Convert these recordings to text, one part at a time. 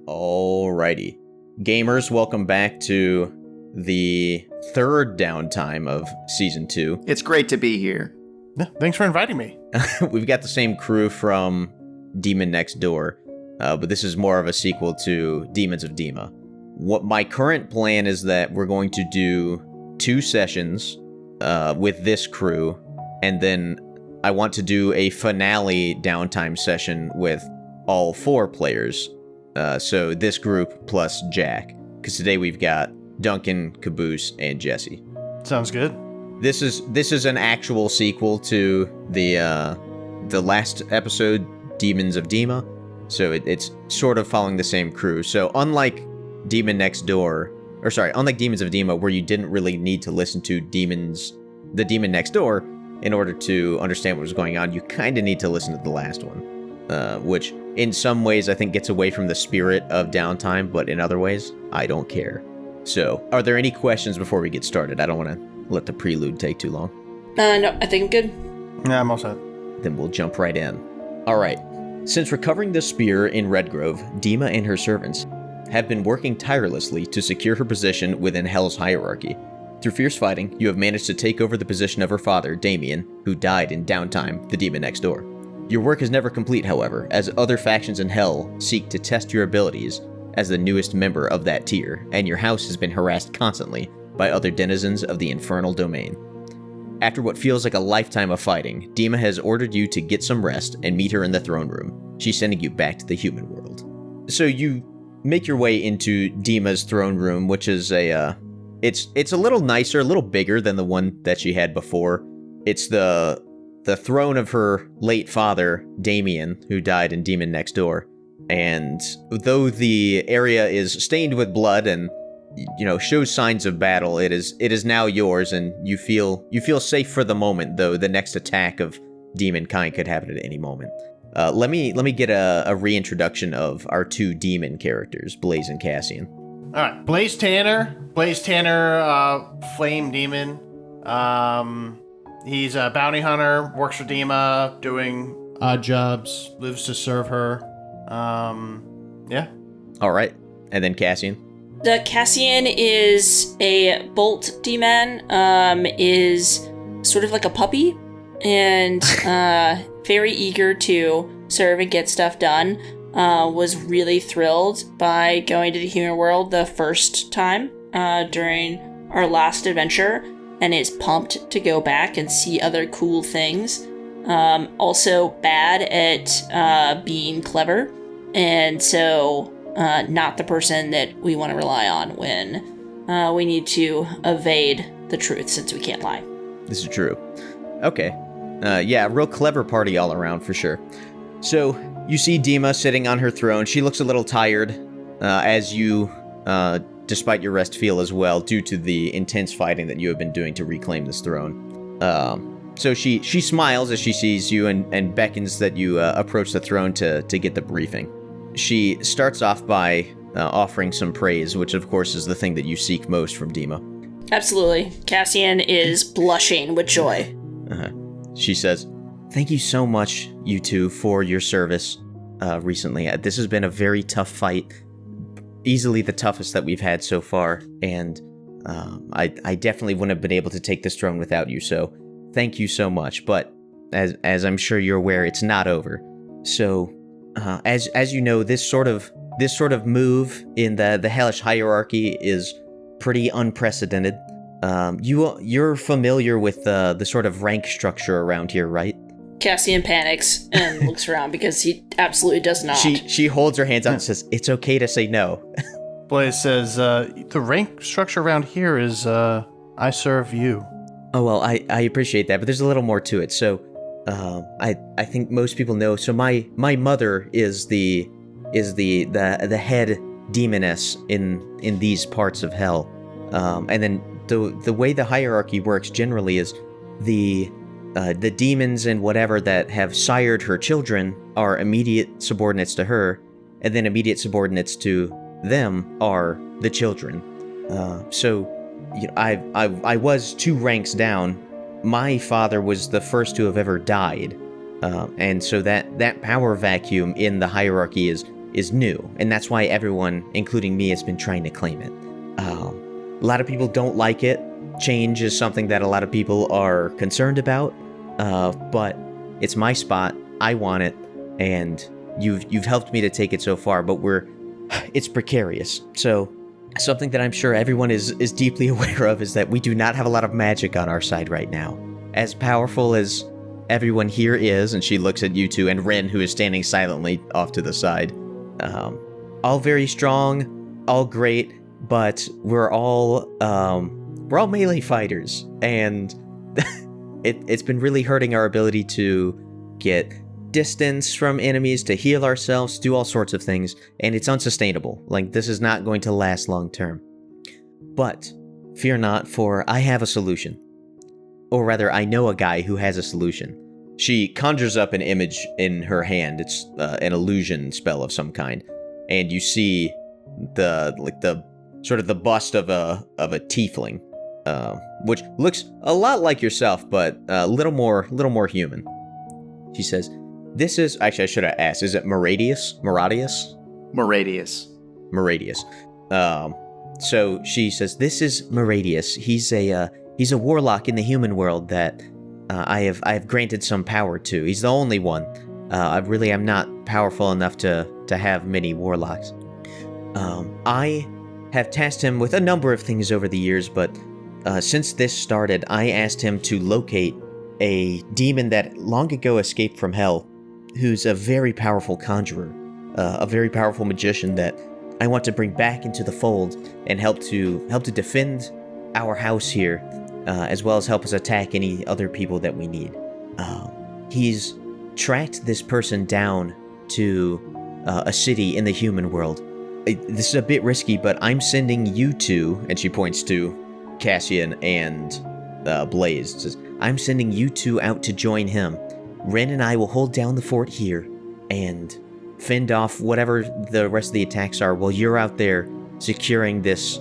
Alrighty. Gamers, welcome back to the third downtime of Season 2. It's great to be here. Yeah, thanks for inviting me. We've got the same crew from Demon Next Door, but this is more of a sequel to Demons of Dima. What my current plan is that we're going to do 2 sessions with this crew, and then I want to do a finale downtime session with all 4 players. So this group plus Jack, because today we've got Duncan, Caboose, and Jesse. Sounds good. This is an actual sequel to the last episode, Demons of Dima. So it's sort of following the same crew. So unlike Demons of Dima, where you didn't really need to listen to the Demon Next Door in order to understand what was going on, you kind of need to listen to the last one, which in some ways I think gets away from the spirit of Downtime, but in other ways, I don't care. So, are there any questions before we get started? I don't want to let the prelude take too long. No, I think I'm good. Yeah, I'm all set. Then we'll jump right in. Alright. Since recovering the spear in Redgrove, Dima and her servants have been working tirelessly to secure her position within Hell's hierarchy. Through fierce fighting, you have managed to take over the position of her father, Damien, who died in Downtime, the Demon Next Door. Your work is never complete, however, as other factions in Hell seek to test your abilities as the newest member of that tier, and your house has been harassed constantly by other denizens of the infernal domain. After what feels like a lifetime of fighting, Dima has ordered you to get some rest and meet her in the throne room. She's sending you back to the human world. So you make your way into Dima's throne room, which is it's a little nicer, a little bigger than the one that she had before. It's the throne of her late father, Damien, who died in Demon Next Door. And though the area is stained with blood and shows signs of battle, it is now yours, and you feel safe for the moment. Though the next attack of demon kind could happen at any moment. Let me get a reintroduction of our 2 demon characters, Blaze and Cassian. All right, Blaze Tanner, flame demon. He's a bounty hunter, works for Dima, doing odd jobs, lives to serve her. Yeah. All right, and then Cassian. The Cassian is a bolt demon, is sort of like a puppy, and very eager to serve and get stuff done. Was really thrilled by going to the human world the first time during our last adventure, and is pumped to go back and see other cool things. Also bad at being clever, and so not the person that we want to rely on when we need to evade the truth, since we can't lie. This is true. Okay. Yeah, real clever party all around for sure. So you see Dima sitting on her throne. She looks a little tired, as you, despite your rest, feel as well, due to the intense fighting that you have been doing to reclaim this throne. So she smiles as she sees you and beckons that you approach the throne to get the briefing. She starts off by offering some praise, which of course is the thing that you seek most from Dima. Absolutely. Cassian is blushing with joy. She says, "Thank you so much, you two, for your service recently. This has been a very tough fight, easily the toughest that we've had so far, and I definitely wouldn't have been able to take this throne without you, so thank you so much. But as I'm sure you're aware, it's not over. So, as you know, this sort of move in the hellish hierarchy is pretty unprecedented. You're familiar with the sort of rank structure around here, right?" Cassian panics and looks around because he absolutely does not. She holds her hands out and says, "It's okay to say no." Blaze says, the rank structure around here is, I serve you. Oh, well, I appreciate that, but there's a little more to it. So, I think most people know. So my mother is the head demoness in these parts of hell. And then the way the hierarchy works generally is the demons and whatever that have sired her children are immediate subordinates to her, and then immediate subordinates to them are the children. So I was 2 ranks down my father was the first to have ever died. And so that power vacuum in the hierarchy is new, and that's why everyone, including me, has been trying to claim it. A lot of people don't like it. Change is something that a lot of people are concerned about, but it's my spot. I want it, and you've helped me to take it so far, but it's precarious. So something that I'm sure everyone is deeply aware of is that we do not have a lot of magic on our side right now. As powerful as everyone here is, and she looks at you two and Ren, who is standing silently off to the side, all very strong, all great, but we're all melee fighters, and it's been really hurting our ability to get distance from enemies, to heal ourselves, do all sorts of things, and it's unsustainable. Like, this is not going to last long term. But fear not, for I have a solution. Or rather, I know a guy who has a solution. She conjures up an image in her hand. It's an illusion spell of some kind, and you see the sort of the bust of a tiefling, which looks a lot like yourself, but a little more human. She says, "This is..." Actually, I should have asked. Is it Maradius? Maradius. So she says, "This is Maradius. He's a warlock in the human world that I have granted some power to. He's the only one. I really am not powerful enough to have many warlocks. I have tasked him with a number of things over the years, but since this started, I asked him to locate a demon that long ago escaped from hell, who's a very powerful conjurer, a very powerful magician that I want to bring back into the fold and help to defend our house here, as well as help us attack any other people that we need. He's tracked this person down to a city in the human world. This is a bit risky, but I'm sending you two," and she points to Cassian and Blaze. Says, "I'm sending you two out to join him. Ren and I will hold down the fort here and fend off whatever the rest of the attacks are, while you're out there securing this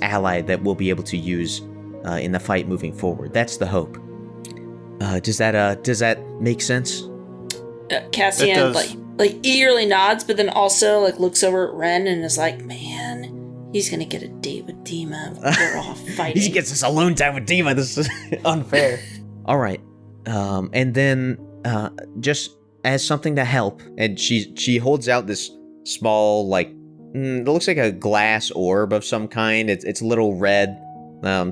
ally that we'll be able to use in the fight moving forward. That's the hope." Does that make sense? Cassian like eagerly nods, but then also like looks over at Ren and is like, "Man, he's gonna get a date with Dima. We're all fighting. He gets us alone time with Dima. This is unfair." All right, and then just as something to help, and she holds out this small, like, it looks like a glass orb of some kind. It's a little red,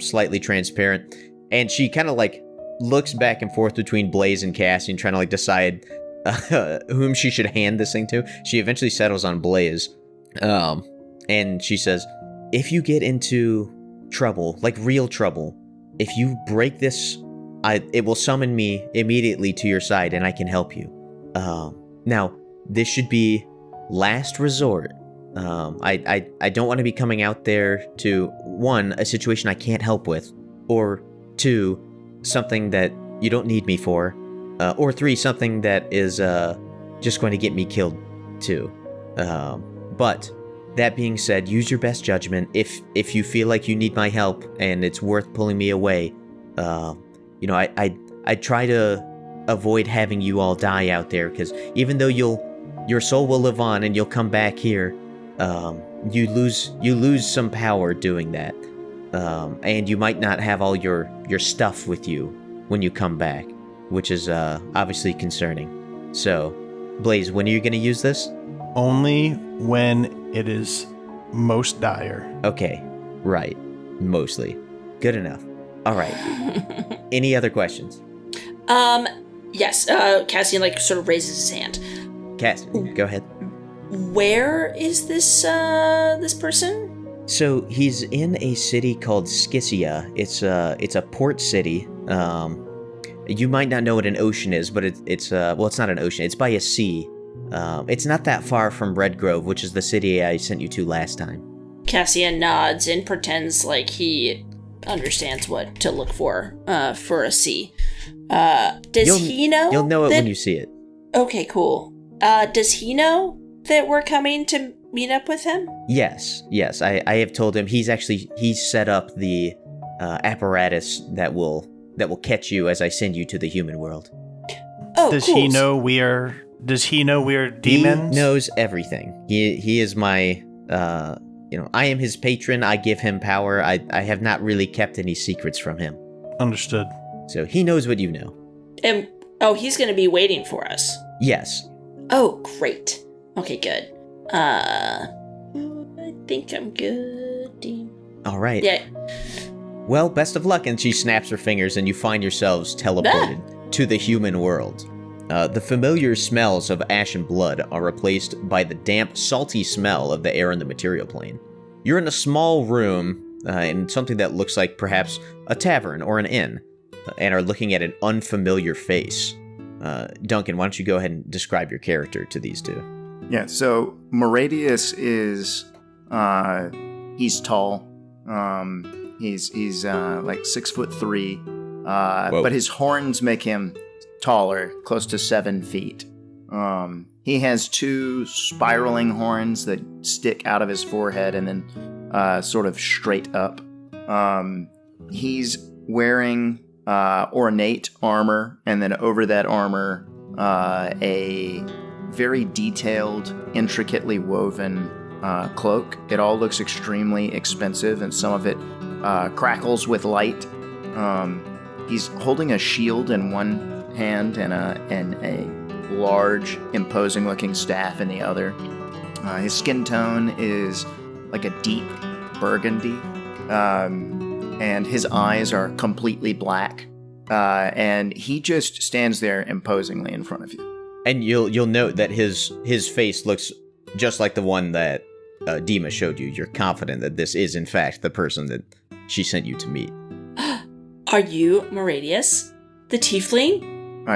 slightly transparent, and she kind of like looks back and forth between Blaze and Cassian, trying to like decide whom she should hand this thing to. She eventually settles on Blaze, and she says, "If you get into trouble, like real trouble, if you break this, it will summon me immediately to your side, and I can help you. Now, this should be last resort. I don't want to be coming out there to, 1, a situation I can't help with, or 2, something that you don't need me for, or 3, something that is just going to get me killed too. But that being said, use your best judgment. If you feel like you need my help and it's worth pulling me away, I try to avoid having you all die out there, because even though your soul will live on and you'll come back here, you lose some power doing that, and you might not have all your stuff with you when you come back, which is obviously concerning. So, Blaze, when are you going to use this? Only when it is most dire. Okay, right, mostly. Good enough. All right. Any other questions? Yes. Cassian like sort of raises his hand. Cassian, go ahead. Where is this person? So he's in a city called Scisia. It's a port city. You might not know what an ocean is, but it's not an ocean. It's by a sea. It's not that far from Redgrove, which is the city I sent you to last time. Cassian nods and pretends like he understands what to look for a sea. Does he know? You'll know it when you see it. Okay, cool. Does he know that we're coming to meet up with him? Yes. I have told him. He's set up the apparatus that will that will catch you as I send you to the human world. Oh, Does cool. he know we are demons? He knows everything. He is my, I am his patron. I give him power. I have not really kept any secrets from him. Understood. So he knows what you know. And he's gonna be waiting for us. Yes. Oh, great. Okay, good. I think I'm good. All right. Yeah. Well, best of luck. And she snaps her fingers, and you find yourselves teleported to the human world. The familiar smells of ash and blood are replaced by the damp, salty smell of the air in the material plane. You're in a small room in something that looks like perhaps a tavern or an inn, and are looking at an unfamiliar face. Duncan, why don't you go ahead and describe your character to these two? Yeah, so Moradius is, he's tall. He's like 6'3", but his horns make him taller, close to 7 feet. He has 2 spiraling horns that stick out of his forehead and then sort of straight up. He's wearing ornate armor, and then over that armor, a very detailed, intricately woven cloak. It all looks extremely expensive, and some of it crackles with light. He's holding a shield in one hand and a large, imposing-looking staff in the other. His skin tone is like a deep burgundy, and his eyes are completely black. And he just stands there imposingly in front of you. And you'll note that his face looks just like the one that Dima showed you. You're confident that this is, in fact, the person that she sent you to meet. Are you Moradius, the tiefling?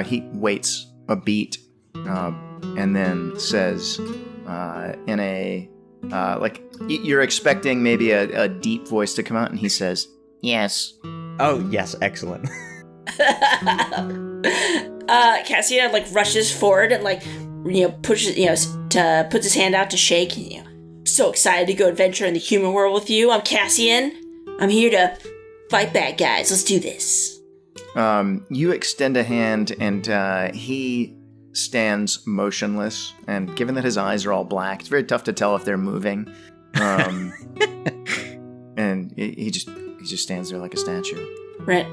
He waits a beat, and then says, in a, you're expecting maybe a deep voice to come out, and he says, "Yes." Oh, yes, excellent. Cassian rushes forward and pushes puts his hand out to shake. So excited to go adventure in the human world with you. I'm Cassian. I'm here to fight bad guys. Let's do this. You extend a hand, and he stands motionless. And given that his eyes are all black, it's very tough to tell if they're moving. And he just stands there like a statue. Right.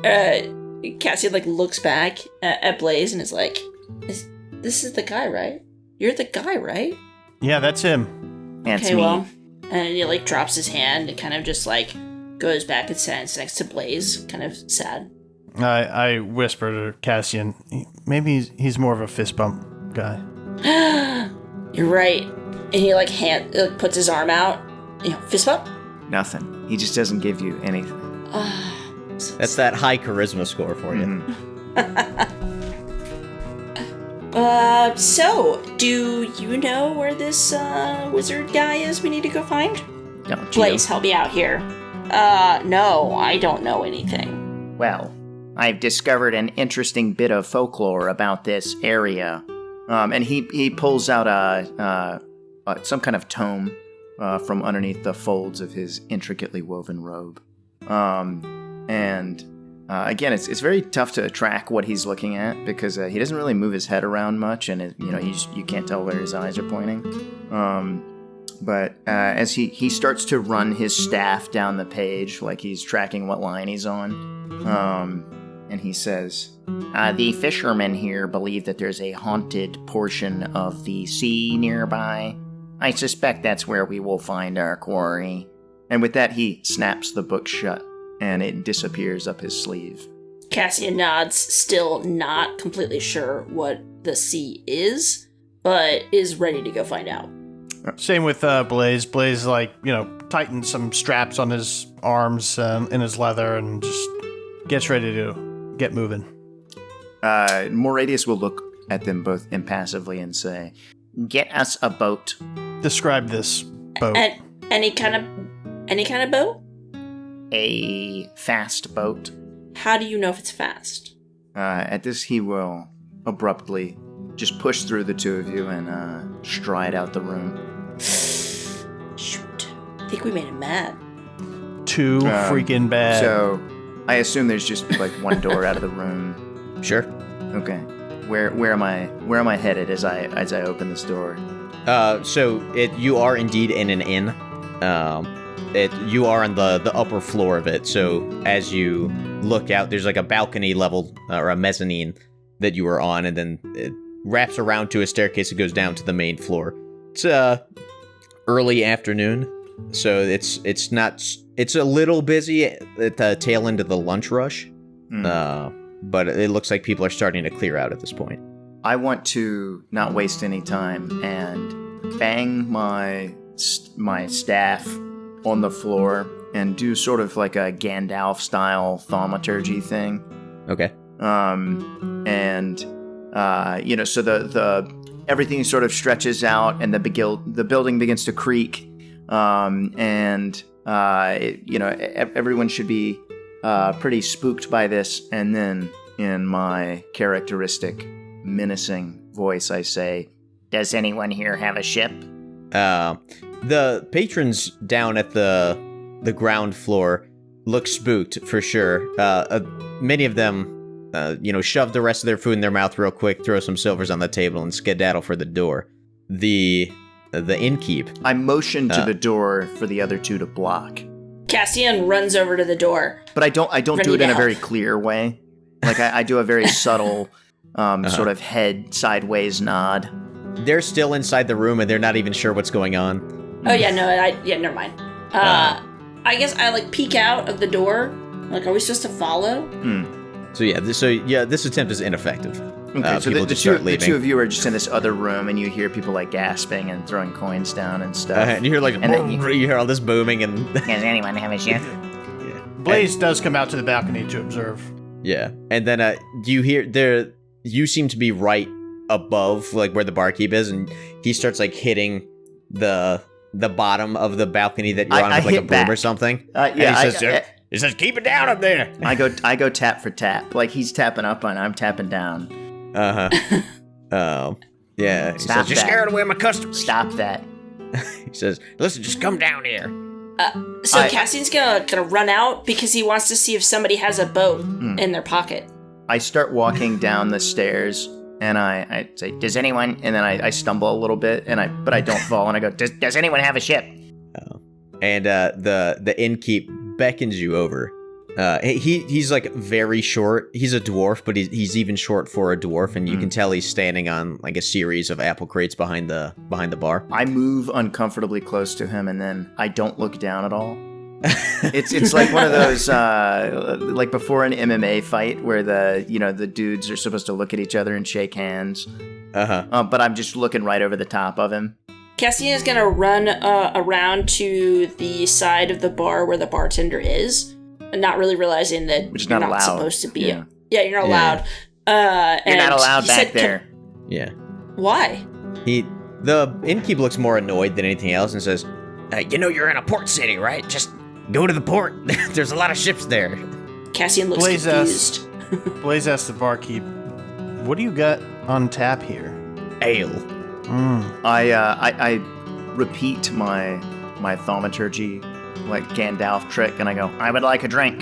Cassian looks back at Blaze and is like, "This is the guy, right? You're the guy, right?" Yeah, that's him. That's okay, me. well, and he drops his hand and kind of just goes back and stands next to Blaze, kind of sad. I whisper to Cassian, maybe he's more of a fist bump guy. You're right. And he puts his arm out, fist bump. Nothing. He just doesn't give you anything. That's that high charisma score for you. Mm-hmm. So, do you know where this wizard guy is we need to go find? Don't you? Blaze, help me out here. No, I don't know anything. Well, I've discovered an interesting bit of folklore about this area. And he pulls out some kind of tome from underneath the folds of his intricately woven robe. Again, it's very tough to track what he's looking at because he doesn't really move his head around much, and you can't tell where his eyes are pointing. But as he starts to run his staff down the page, like he's tracking what line he's on, and he says, "The fishermen here believe that there's a haunted portion of the sea nearby. I suspect that's where we will find our quarry." And with that, he snaps the book shut, and it disappears up his sleeve. Cassian nods, still not completely sure what the sea is, but is ready to go find out. Same with Blaze. Blaze, tightens some straps on his arms in his leather and just gets ready to get moving. Moradius will look at them both impassively and say, "Get us a boat." Describe this boat. Any kind of boat? A fast boat. How do you know if it's fast? At this, he will abruptly just push through the two of you and stride out the room. Shoot. I think we made him mad. Too freaking bad. So I assume there's just like one door out of the room. Sure. Okay. Where am I headed as I open this door? You are indeed in an inn. You are on the upper floor of it. So as you look out, there's like a balcony level or a mezzanine that you are on, and then it wraps around to a staircase that goes down to the main floor. It's early afternoon, so it's a little busy at the tail end of the lunch rush. But it looks like people are starting to clear out at this point. I want to not waste any time and bang my staff on the floor and do sort of like a Gandalf-style thaumaturgy thing. Okay. So the everything sort of stretches out, and the building begins to creak, everyone should be pretty spooked by this. And then, in my characteristic menacing voice, I say, "Does anyone here have a ship?" The patrons down at the ground floor look spooked for sure. Many of them, shove the rest of their food in their mouth real quick, throw some silvers on the table, and skedaddle for the door. The innkeep. I motion to the door for the other two to block. Cassian runs over to the door. But I don't do it in a very clear way. Like I do a very subtle sort of head sideways nod. They're still inside the room and they're not even sure what's going on. Oh yeah, never mind. I guess I peek out of the door. Are we supposed to follow? This attempt is ineffective. Okay, so the two of you are just in this other room, and you hear people gasping and throwing coins down and stuff. And you hear you hear all this booming and. Does anyone have a ship? Yeah. Blaze does come out to the balcony to observe. Yeah, and then you hear there. You seem to be right above where the barkeep is, and he starts hitting the bottom of the balcony that you're on with a broom or something. He says, "Keep it down up there." I go tap for tap. He's tapping up and I'm tapping down. Oh, yeah. He says, "You're scaring away my customers." Stop that. He says, "Listen, just come down here." Cassian's gonna run out because he wants to see if somebody has a boat in their pocket. I start walking down the stairs and I say, "Does anyone?" And then I stumble a little bit but I don't fall, and I go, "Does anyone have a ship?" And the innkeep beckons you over. He's very short. He's a dwarf, but he's even short for a dwarf, and you can tell he's standing on a series of apple crates behind the bar. I move uncomfortably close to him, and then I don't look down at all. It's like one of those before an MMA fight where the dudes are supposed to look at each other and shake hands. But I'm just looking right over the top of him. Cassian is going to run around to the side of the bar where the bartender is, not really realizing that you're not supposed to be. Yeah, you're not allowed. You're not allowed back there. Yeah. Why? The innkeep looks more annoyed than anything else and says, "You're in a port city, right? Just go to the port. There's a lot of ships there." Cassian looks confused. Blaze asks the barkeep, "What do you got on tap here?" "Ale." I repeat my thaumaturgy Gandalf trick, and I go, "I would like a drink."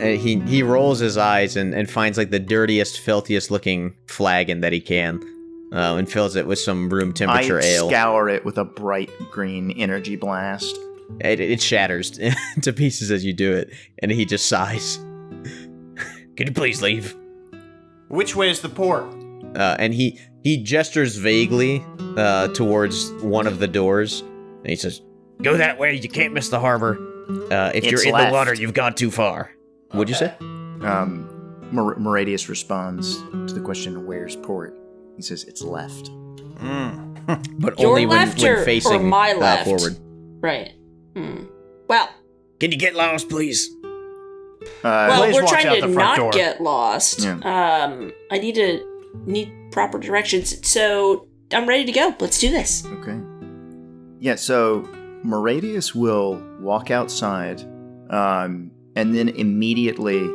He rolls his eyes and finds the dirtiest, filthiest looking flagon that he can, and fills it with some room temperature ale. I scour it with a bright green energy blast. It shatters to pieces as you do it, and he just sighs. "Can you please leave?" "Which way is the port?" And he gestures vaguely towards one of the doors, and he says, "Go that way. You can't miss the harbor. If you're in the water, you've gone too far." What'd you say? Moradius responds to the question, "Where's port?" He says, "It's left." But Your only left when facing or my left? forward. Right. Well. Can you get lost, please? We're trying to not get lost. Yeah. I need proper directions, so I'm ready to go. Let's do this. Okay. Yeah, so Moradius will walk outside, and then immediately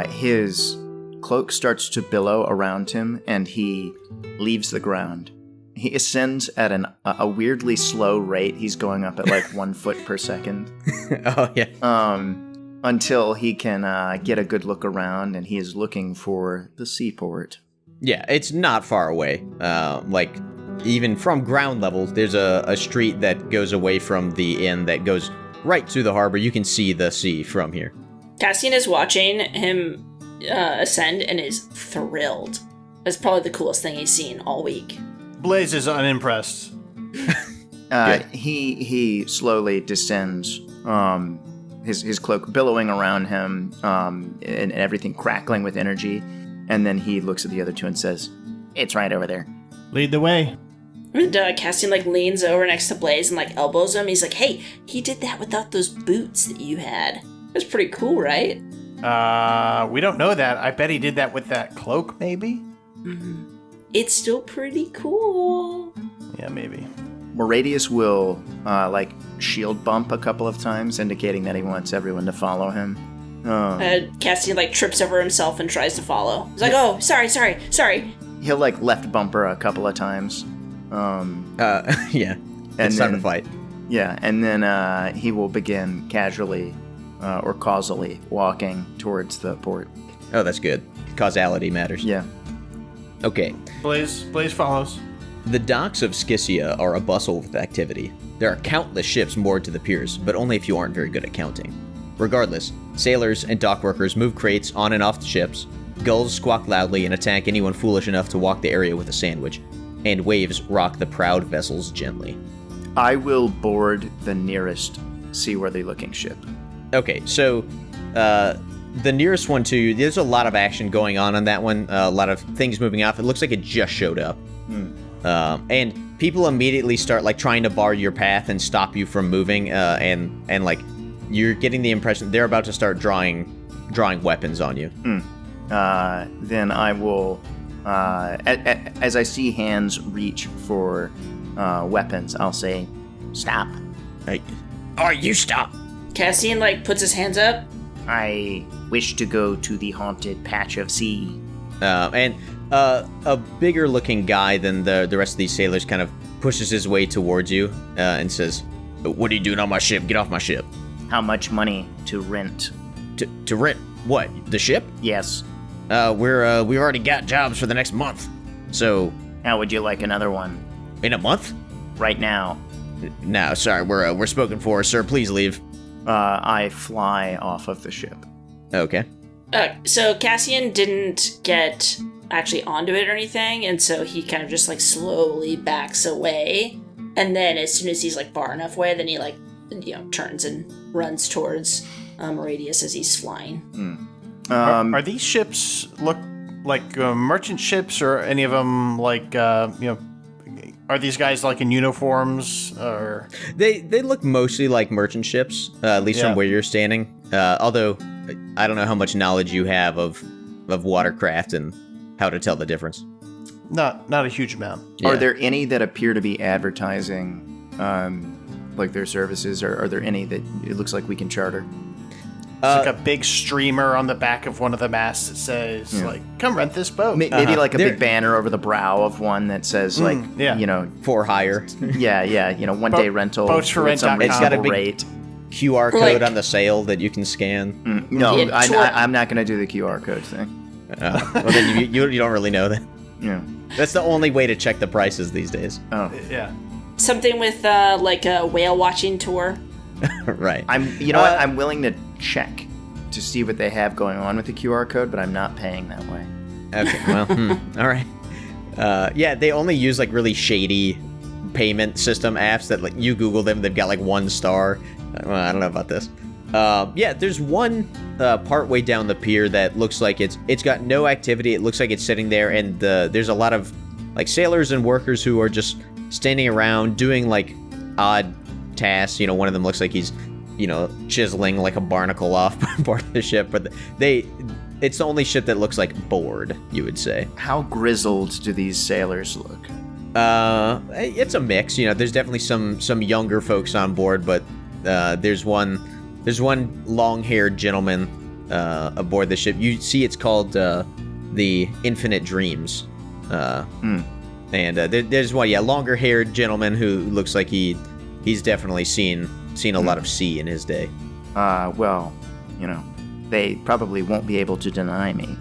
his cloak starts to billow around him, and he leaves the ground. He ascends at a weirdly slow rate. He's going up at 1 foot per second. Oh, yeah. until he can get a good look around, and he is looking for the seaport. Yeah, it's not far away. Like, even from ground level, there's a street that goes away from the inn that goes right to the harbor. You can see the sea from here. Cassian is watching him ascend and is thrilled. That's probably the coolest thing he's seen all week. Blaze is unimpressed. He slowly descends, his cloak billowing around him, and everything crackling with energy. And then he looks at the other two and says, "It's right over there." Lead the way. And Cassian leans over next to Blaze and elbows him. He's like, "Hey, he did that without those boots that you had. That's pretty cool, right?" We don't know that. I bet he did that with that cloak, maybe? Mm-hmm. It's still pretty cool. Yeah, maybe. Moradius will, shield bump a couple of times, indicating that he wants everyone to follow him. Cassian, trips over himself and tries to follow. He's like, "Oh, sorry. He'll, left bumper a couple of times. Yeah. It's time to fight. Yeah, and then he will begin casually or causally walking towards the port. Oh, that's good. Causality matters. Yeah. Okay. Blaze follows. The docks of Scythia are a bustle with activity. There are countless ships moored to the piers, but only if you aren't very good at counting. Regardless, sailors and dock workers move crates on and off the ships, gulls squawk loudly and attack anyone foolish enough to walk the area with a sandwich, and waves rock the proud vessels gently. I will board the nearest seaworthy-looking ship. Okay, so the nearest one to you, there's a lot of action going on that one, a lot of things moving off. It looks like it just showed up. And people immediately start trying to bar your path and stop you from moving, and you're getting the impression they're about to start drawing weapons on you. Then I will, as I see hands reach for weapons, I'll say, "Stop." Hey, oh, you stop. Cassian puts his hands up. "I wish to go to the haunted patch of sea." And a bigger looking guy than the rest of these sailors kind of pushes his way towards you and says, "What are you doing on my ship? Get off my ship." "How much money to rent?" To rent what? The ship? "Yes." We've already got jobs for the next month. So "How would you like another one?" In a month? "Right now." No, sorry, we're spoken for, sir. Please leave. I fly off of the ship. Okay. So Cassian didn't get actually onto it or anything, and so he kind of just slowly backs away. And then as soon as he's far enough away, then he turns and runs towards Moradius as he's flying. Are these ships look like merchant ships, or any of them are these guys in uniforms, or? They look mostly like merchant ships, at least from where you're standing. Although I don't know how much knowledge you have of watercraft and how to tell the difference. Not a huge amount. Yeah. Are there any that appear to be advertising their services, or are there any that it looks like we can charter? It's a big streamer on the back of one of the masts that says, "Come rent this boat." Maybe a big banner over the brow of one that says, for hire. Yeah, 1 day rental. Boatsforrent.com. It's got a big rate. QR code on the sail that you can scan. No, I'm not going to do the QR code thing. Well, then you don't really know that. Yeah. That's the only way to check the prices these days. Oh. Yeah. Something with a whale watching tour. Right. I'm willing to check to see what they have going on with the QR code, but I'm not paying that way. Okay, well, all right. They only use really shady payment system apps that you Google them, they've got 1 star. Well, I don't know about this. There's one part way down the pier that looks like it's got no activity. It looks like it's sitting there, and there's a lot of sailors and workers who are just standing around doing odd tasks. One of them looks like he's chiseling a barnacle off board the ship, but it's the only ship that looks bored, you would say. How grizzled do these sailors look? It's a mix. There's definitely some younger folks on board, but there's one long-haired gentleman aboard the ship. You see, it's called the Infinite Dreams. And there's one, longer-haired gentleman who looks like he's definitely seen a lot of sea in his day. Well, they probably won't be able to deny me.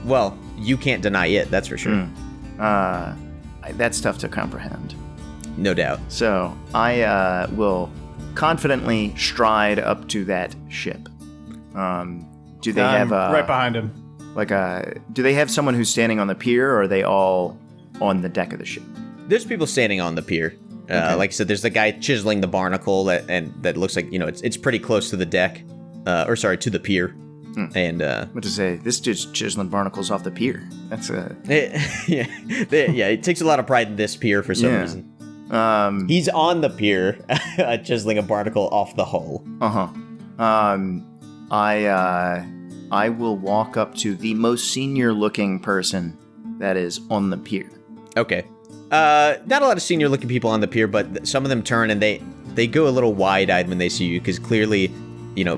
Well, you can't deny it, that's for sure. That's tough to comprehend. No doubt. So I will confidently stride up to that ship. Do they have right behind him? Do they have someone who's standing on the pier, or are they all on the deck of the ship? There's people standing on the pier. Okay. Like I said, there's the guy chiseling the barnacle that looks like, it's pretty close to the deck. To the pier. And what to say? This dude's chiseling barnacles off the pier. That's it takes a lot of pride in this pier for some reason. He's on the pier, chiseling a barnacle off the hull. I will walk up to the most senior-looking person that is on the pier. Okay. Not a lot of senior-looking people on the pier, but some of them turn and they go a little wide-eyed when they see you, because clearly,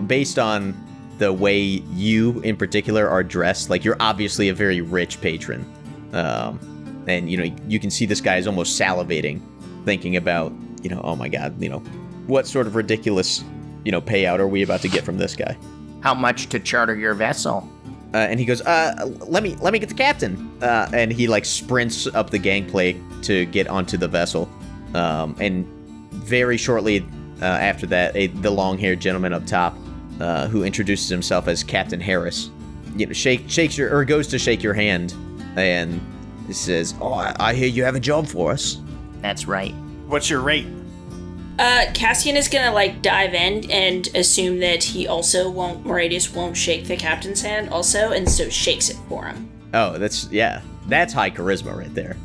based on the way you in particular are dressed, like, you're obviously a very rich patron. And, you can see this guy is almost salivating, thinking about, oh my God, what sort of ridiculous, payout are we about to get from this guy? How much to charter your vessel? And he goes, let me get the captain. And he sprints up the gangplank to get onto the vessel. And very shortly after that, the long-haired gentleman up top, who introduces himself as Captain Harris, goes to shake your hand, and says, "Oh, I hear you have a job for us." That's right. What's your rate? Cassian is gonna dive in and assume that Moradius won't shake the captain's hand also, and so shakes it for him. Oh, that's high charisma right there.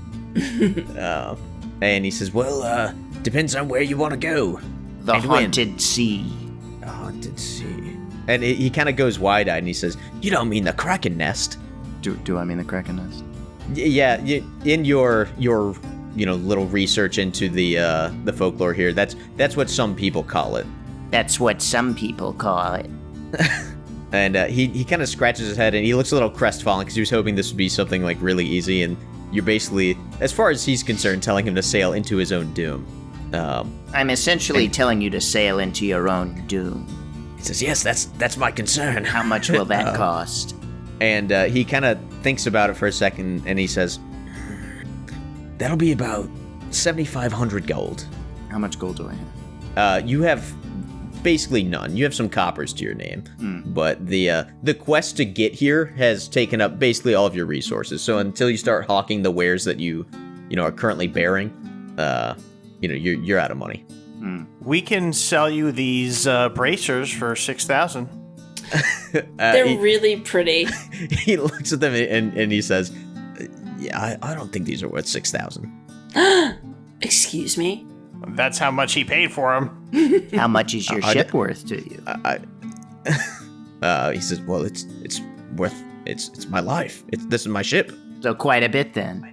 And he says, "Well, depends on where you want to go." The haunted sea. The haunted sea. And he kind of goes wide-eyed and he says, "You don't mean the Kraken Nest?" Do I mean the Kraken Nest? Yeah, in your little research into the folklore here, that's what some people call it. That's what some people call it. And he kind of scratches his head and he looks a little crestfallen because he was hoping this would be something really easy, and you're basically, as far as he's concerned, telling him to sail into his own doom. I'm essentially telling you to sail into your own doom. He says, "Yes, that's my concern." How much will that cost? And he kind of thinks about it for a second, and he says, "That'll be about 7,500 gold." How much gold do I have? You have basically none. You have some coppers to your name, but the quest to get here has taken up basically all of your resources. So until you start hawking the wares that you are currently bearing, you're out of money. We can sell you these bracers for 6,000. They're really pretty. He looks at them and he says, "Yeah, I don't think these are worth 6,000. Excuse me? That's how much he paid for them. How much is your ship worth to you? He says, "Well, it's worth it's my life. This is my ship." So quite a bit then.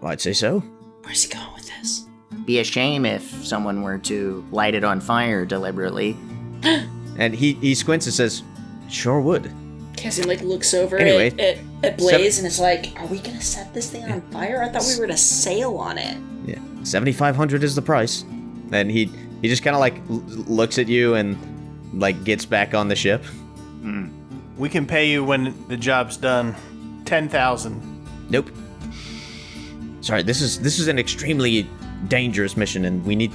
I'd say so. Where's he going with this? Be a shame if someone were to light it on fire deliberately. And he squints and says, "Sure would." Cassian looks over Anyway, at Blaze and is like, "Are we gonna set this thing on fire? I thought we were gonna sail on it." Yeah, 7,500 is the price. And he just kind of looks at you and gets back on the ship. We can pay you when the job's done. 10,000. Nope. Sorry, this is an extremely dangerous mission, and we need.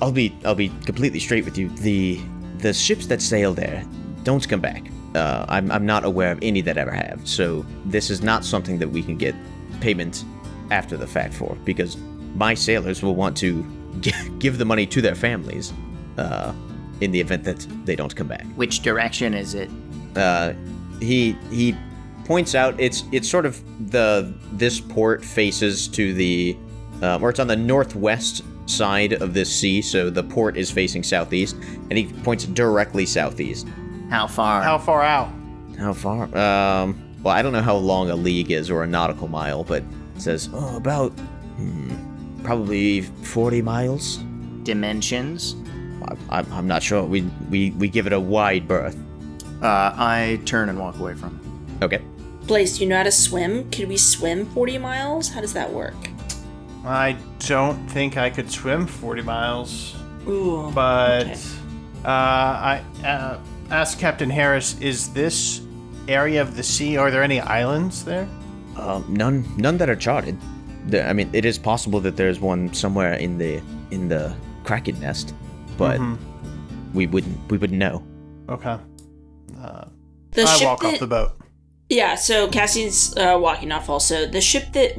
I'll be completely straight with you. The ships that sail there don't come back. I'm not aware of any that ever have. So this is not something that we can get payment after the fact for, because my sailors will want to give the money to their families in the event that they don't come back. Which direction is it? He points out it's sort of this port faces to the or it's on the northwest side of this sea, so the port is facing southeast, and he points directly southeast. How far? How far out? How far? Well, I don't know how long a league is or a nautical mile, but it says about probably 40 miles. Dimensions? I'm not sure. We give it a wide berth. I turn and walk away from it. Okay. Blaze, do you know how to swim? Could we swim 40 miles? How does that work? I don't think I could swim 40 miles. Ooh. But okay. ask Captain Harris, is this area of the sea, are there any islands there? None that are charted. I mean, it is possible that there's one somewhere in the Kraken nest, but we wouldn't know. Okay. The I ship walk off the boat. Yeah, so Cassian's walking off also. The ship that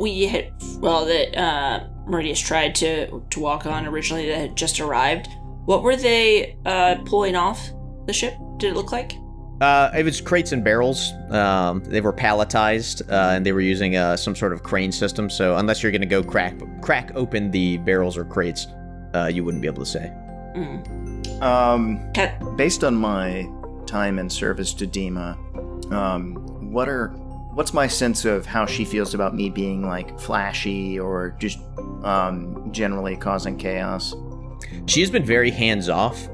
Meridius tried to walk on originally that had just arrived, what were they pulling off the ship, did it look like? It was crates and barrels. They were palletized, and they were using some sort of crane system, so unless you're going to go crack open the barrels or crates, you wouldn't be able to say. Based on my time and service to Dima, what's my sense of how she feels about me being like flashy or just generally causing chaos? She has been very hands-off.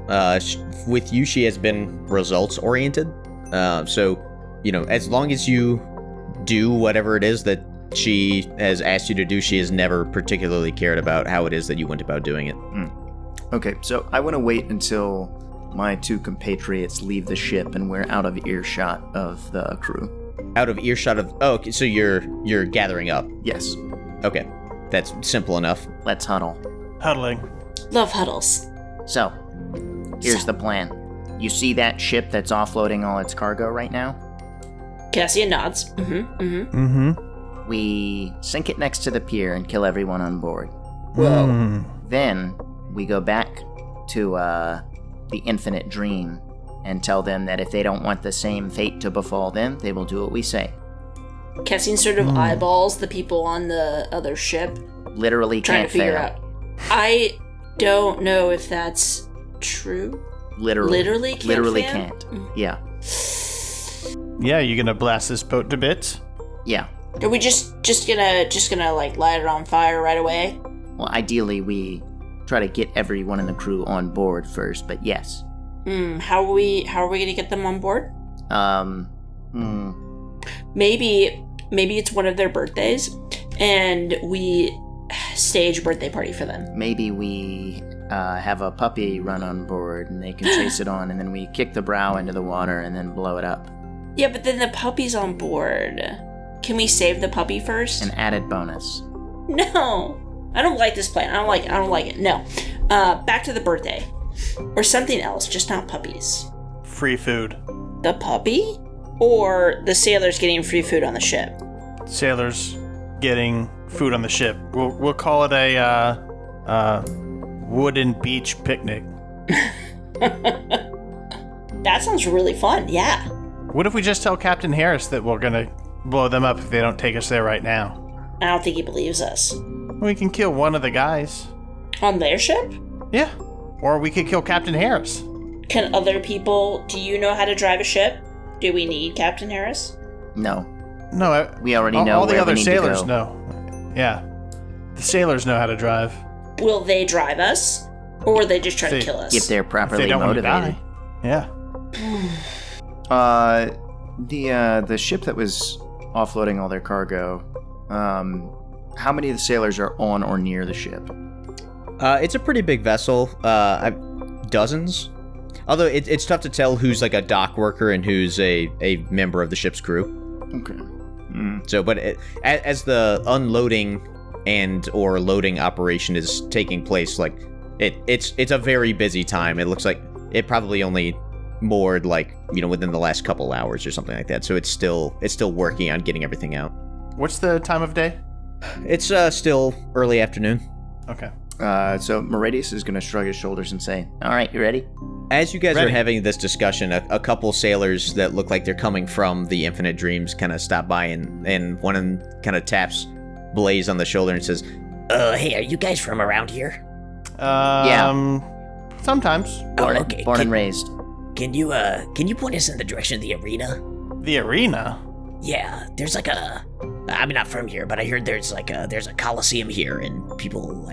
With you, she has been results-oriented. So, as long as you do whatever it is that she has asked you to do, she has never particularly cared about how it is that you went about doing it. Okay, so I want to wait until my two compatriots leave the ship and we're out of earshot of the crew. Out of earshot of... Oh, okay, so you're gathering up. Yes. Okay, that's simple enough. Let's huddle. Huddling. Love huddles. So, here's the plan. You see that ship that's offloading all its cargo right now? Cassian nods. We sink it next to the pier and kill everyone on board. Whoa. Then, we go back to the Infinite Dream and tell them that if they don't want the same fate to befall them, they will do what we say. Cassian sort of eyeballs the people on the other ship. Literally trying can't to figure fail. out. I don't know if that's true. Literally can't Literally fail? can't. Yeah. Yeah, you gonna blast this boat to bits? Yeah. Are we just gonna like light it on fire right away? Well, ideally we try to get everyone in the crew on board first, but yes. How are we gonna get them on board? Maybe it's one of their birthdays, and we stage a birthday party for them. Maybe we have a puppy run on board and they can chase it on, and then we kick the brow into the water and then blow it up. Yeah, but then the puppy's on board. Can we save the puppy first? An added bonus. No, I don't like this plan. I don't like it. No, back to the birthday, or something else, just not puppies. Free food. The puppy, or the sailors getting free food on the ship. Sailors getting food on the ship. We'll call it a wooden beach picnic. That sounds really fun. Yeah. What if we just tell Captain Harris that we're gonna blow them up if they don't take us there right now? I don't think he believes us. We can kill one of the guys. On their ship? Yeah. Or we could kill Captain Harris. Can other people... Do you know how to drive a ship? Do we need Captain Harris? No. No, we already know all the where other we need sailors to go. know. Yeah. The sailors know how to drive. Will they drive us? Or will they just try to kill us? If they're If properly they don't want to motivated. die. Yeah. The ship that was offloading all their cargo, how many of the sailors are on or near the ship? It's a pretty big vessel. Dozens. Although it's tough to tell who's like a dock worker and who's a member of the ship's crew. Okay. So, but as the unloading and or loading operation is taking place, like it's a very busy time. It looks like it probably only moored like within the last couple hours or something like that. So it's still working on getting everything out. What's the time of day? It's still early afternoon. Okay. So Meridius is going to shrug his shoulders and say, "All right, you ready?" As you guys Ready. are having this discussion, a couple sailors that look like they're coming from the Infinite Dreams kind of stop by, and one of them kind of taps Blaze on the shoulder and says, Hey, are you guys from around here? Yeah. Sometimes. Born, okay. born and raised. Can you point us in the direction of the arena? The arena? Yeah, there's like I'm not from here, but I heard there's a coliseum here, and people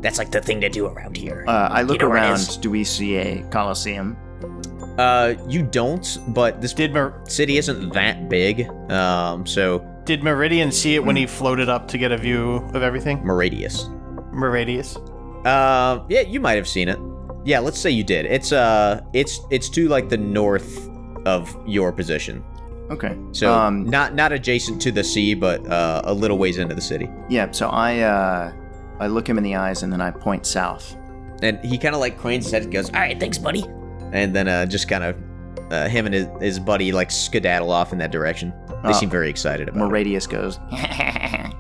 that's like the thing to do around here. I look You know where it is? around. Do we see a coliseum? you don't, but this city isn't that big, so... Did Meridian see it when he floated up to get a view of everything? Meridius. Meridius? Yeah, you might have seen it. Yeah, let's say you did. It's to like the north of your position. Okay. So not adjacent to the sea, but a little ways into the city. Yeah. So I look him in the eyes and then I point south. And he kind of like cranes his head and goes, All right, thanks, buddy. and then just kind of him and his buddy like skedaddle off in that direction. They seem very excited about Moradius goes, it.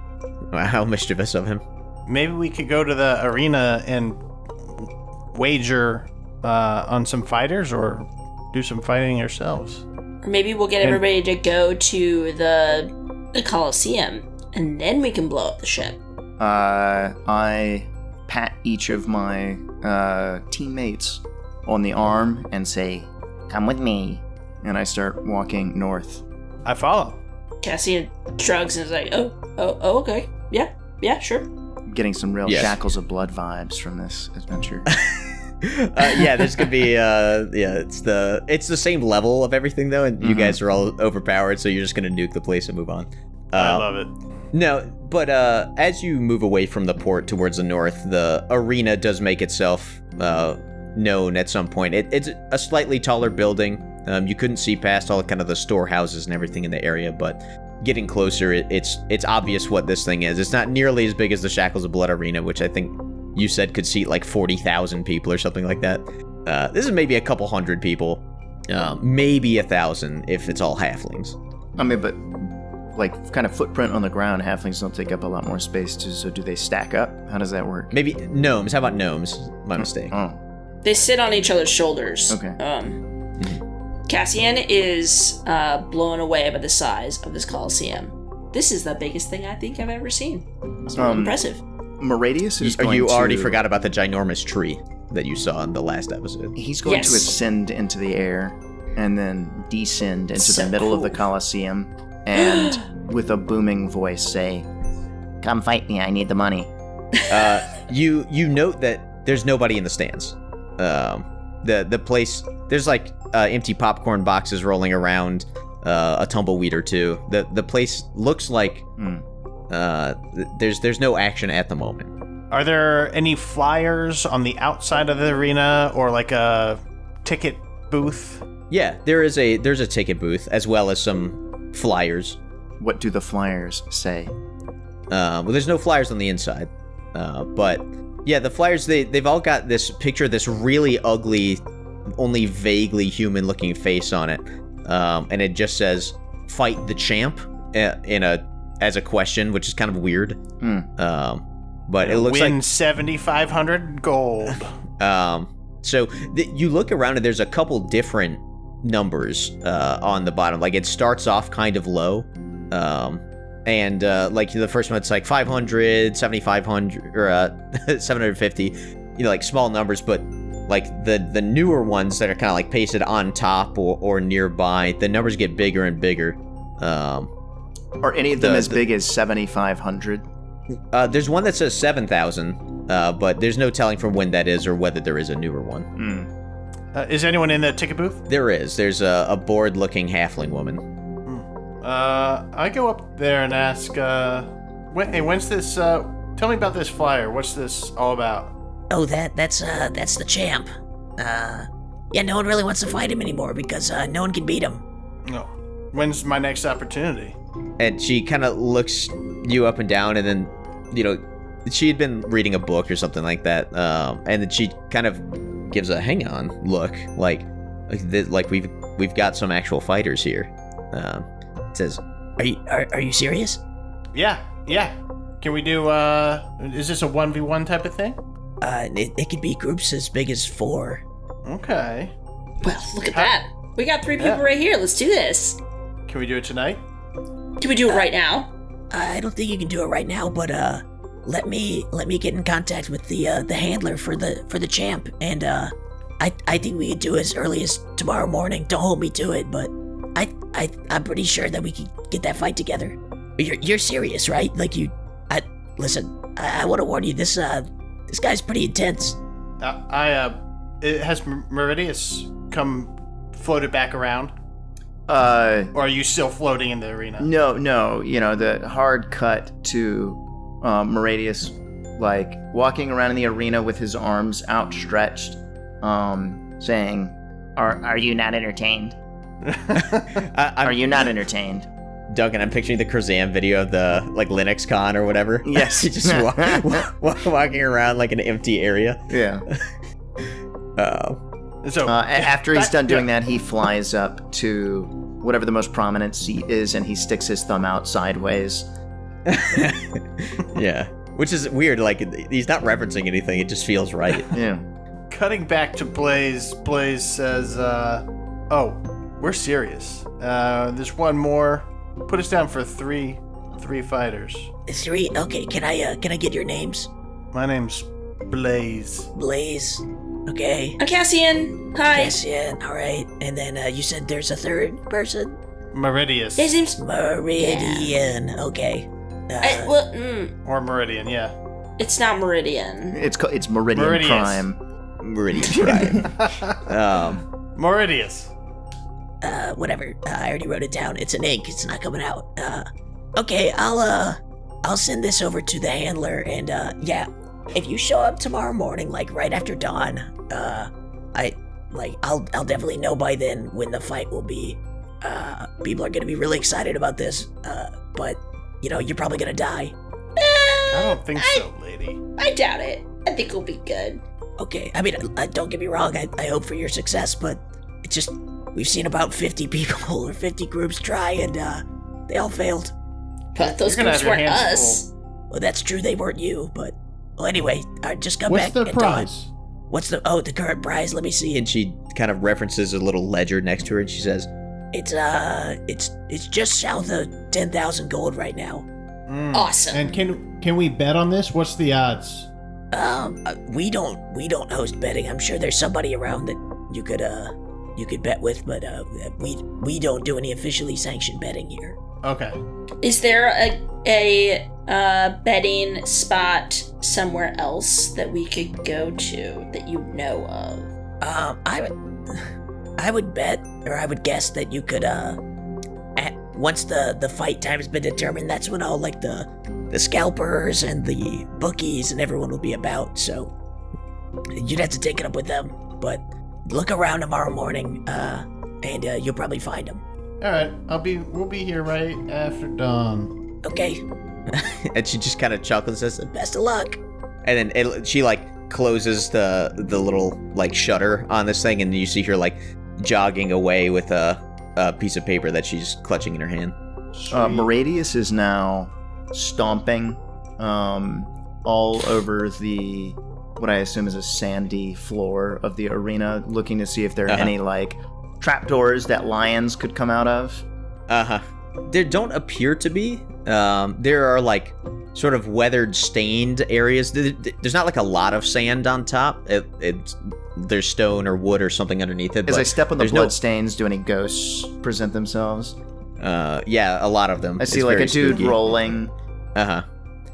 How mischievous of him. Maybe we could go to the arena and wager on some fighters or do some fighting ourselves. Or maybe we'll get everybody to go to the Coliseum, and then we can blow up the ship. I pat each of my teammates on the arm and say, "Come with me." And I start walking north. I follow. Cassian shrugs and is like, oh, okay. Yeah, sure. I'm getting some real Yes. Shackles of Blood vibes from this adventure. Yeah, there's gonna be it's the same level of everything though, and you guys are all overpowered, so you're just gonna nuke the place and move on. I love it. No, but as you move away from the port towards the north, the arena does make itself known at some point. It's a slightly taller building. You couldn't see past all kind of the storehouses and everything in the area, but getting closer, it's obvious what this thing is. It's not nearly as big as the Shackles of Blood arena, which I think you said could seat like 40,000 people or something like that. This is maybe a couple hundred people, maybe 1,000 if it's all halflings. I mean, but like kind of footprint on the ground, halflings don't take up a lot more space too, so do they stack up? How does that work? Maybe gnomes. How about gnomes? My mistake. Oh, They sit on each other's shoulders. okay. Cassian is blown away by the size of this Coliseum. This is the biggest thing I think I've ever seen. It's really impressive. Moradius is going You already to... forgot about the ginormous tree that you saw in the last episode. He's going to Yes. ascend into the air and then descend into So the middle of the cool. Colosseum and with a booming voice say, "Come fight me, I need the money." You note that there's nobody in the stands. The place, there's like empty popcorn boxes rolling around, a tumbleweed or two. The place looks like there's no action at the moment. Are there any flyers on the outside of the arena or like a ticket booth? Yeah, there's a ticket booth as well as some flyers. What do the flyers say? Well, there's no flyers on the inside, but yeah, the flyers they've all got this picture of this really ugly, only vaguely human-looking face on it, and it just says "Fight the Champ" as a question, which is kind of weird. But it looks Win like 7,500 gold. So you look around and there's a couple different numbers on the bottom. Like it starts off kind of low, and like the first one it's like 500, 7,500, or 750. You know, like small numbers, but like the newer ones that are kind of like pasted on top or nearby, the numbers get bigger and bigger. Are any of them as big as 7,500? There's one that says 7,000, but there's no telling from when that is or whether there is a newer one. Is anyone in the ticket booth? There is. There's a bored-looking halfling woman. I go up there and ask, hey, when's this, tell me about this flyer. What's this all about? Oh, that's the champ. Yeah, no one really wants to fight him anymore because no one can beat him. No. When's my next opportunity? And she kind of looks you up and down, and then, you know, she had been reading a book or something like that, and then she kind of gives a hang on look, like we've got some actual fighters here. It says, Are you serious? Yeah. Can we do, is this a 1v1 type of thing? It could be groups as big as 4. Okay. Well, look at that. We got 3 people right here. Let's do this. Can we do it tonight? Can we do it right now? I don't think you can do it right now, but let me get in contact with the handler for the champ, and I think we could do it as early as tomorrow morning. Don't hold me to it, but I'm pretty sure that we could get that fight together. You're serious, right? Like listen, I want to warn you. This guy's pretty intense. Has Meridius floated back around? Or are you still floating in the arena? No. You know, the hard cut to Moradius, like, walking around in the arena with his arms outstretched, saying, "Are you not entertained? Are you not entertained?" Duncan, I'm picturing the Krazam video of the Linux con or whatever. Yes. He's just walking around like an empty area. Yeah. So after he's done doing that, he flies up to whatever the most prominent seat is, and he sticks his thumb out sideways. Yeah, which is weird. Like, he's not referencing anything. It just feels right. Yeah. Cutting back to Blaze, Blaze says, "Oh, we're serious. There's one more. Put us down for three fighters." 3? Okay, can I get your names? My name's Blaze. Blaze. Okay. I'm Cassian. Hi. Cassian, alright. And then you said there's a third person? Meridius. His name's Meridian. Yeah. Okay. Or Meridian, yeah. It's not Meridian. It's Meridian Meridius. Prime. Meridian Prime. Meridius. Whatever. I already wrote it down. It's an ink. It's not coming out. Okay, I'll send this over to the handler, and yeah, if you show up tomorrow morning, like right after dawn, I'll definitely know by then when the fight will be. People are gonna be really excited about this, but you're probably gonna die. I don't think so, lady. I doubt it. I think it'll be good. Okay, I mean, don't get me wrong. I hope for your success, but it's just we've seen about 50 people or 50 groups try, and they all failed. But those groups weren't us. Well, that's true. They weren't you, but well, anyway, just come What's back. the at prize? dawn. What's the current prize? Let me see. And she kind of references a little ledger next to her, and she says, It's just south of 10,000 gold right now. Awesome. And can we bet on this? What's the odds? We don't host betting. I'm sure there's somebody around that you could bet with, but we don't do any officially sanctioned betting here. Okay. Is there a betting spot somewhere else that we could go to that you know of? I would bet, or I would guess that you could once the fight time's been determined, that's when all like the scalpers and the bookies and everyone will be about. So you'd have to take it up with them, but look around tomorrow morning, and you'll probably find them. All right, we'll be here right after dawn. Okay. and she just kind of chuckles and says, Best of luck. and then she closes the little shutter on this thing, and you see her jogging away with a piece of paper that she's clutching in her hand. Moradius is now stomping all over the what I assume is a sandy floor of the arena, looking to see if there are any trapdoors that lions could come out of. There don't appear to be. There are sort of weathered, stained areas. There's not a lot of sand on top. There's stone or wood or something underneath it. As I step on the blood stains, do any ghosts present themselves? Yeah, a lot of them. I see a dude spooky. rolling.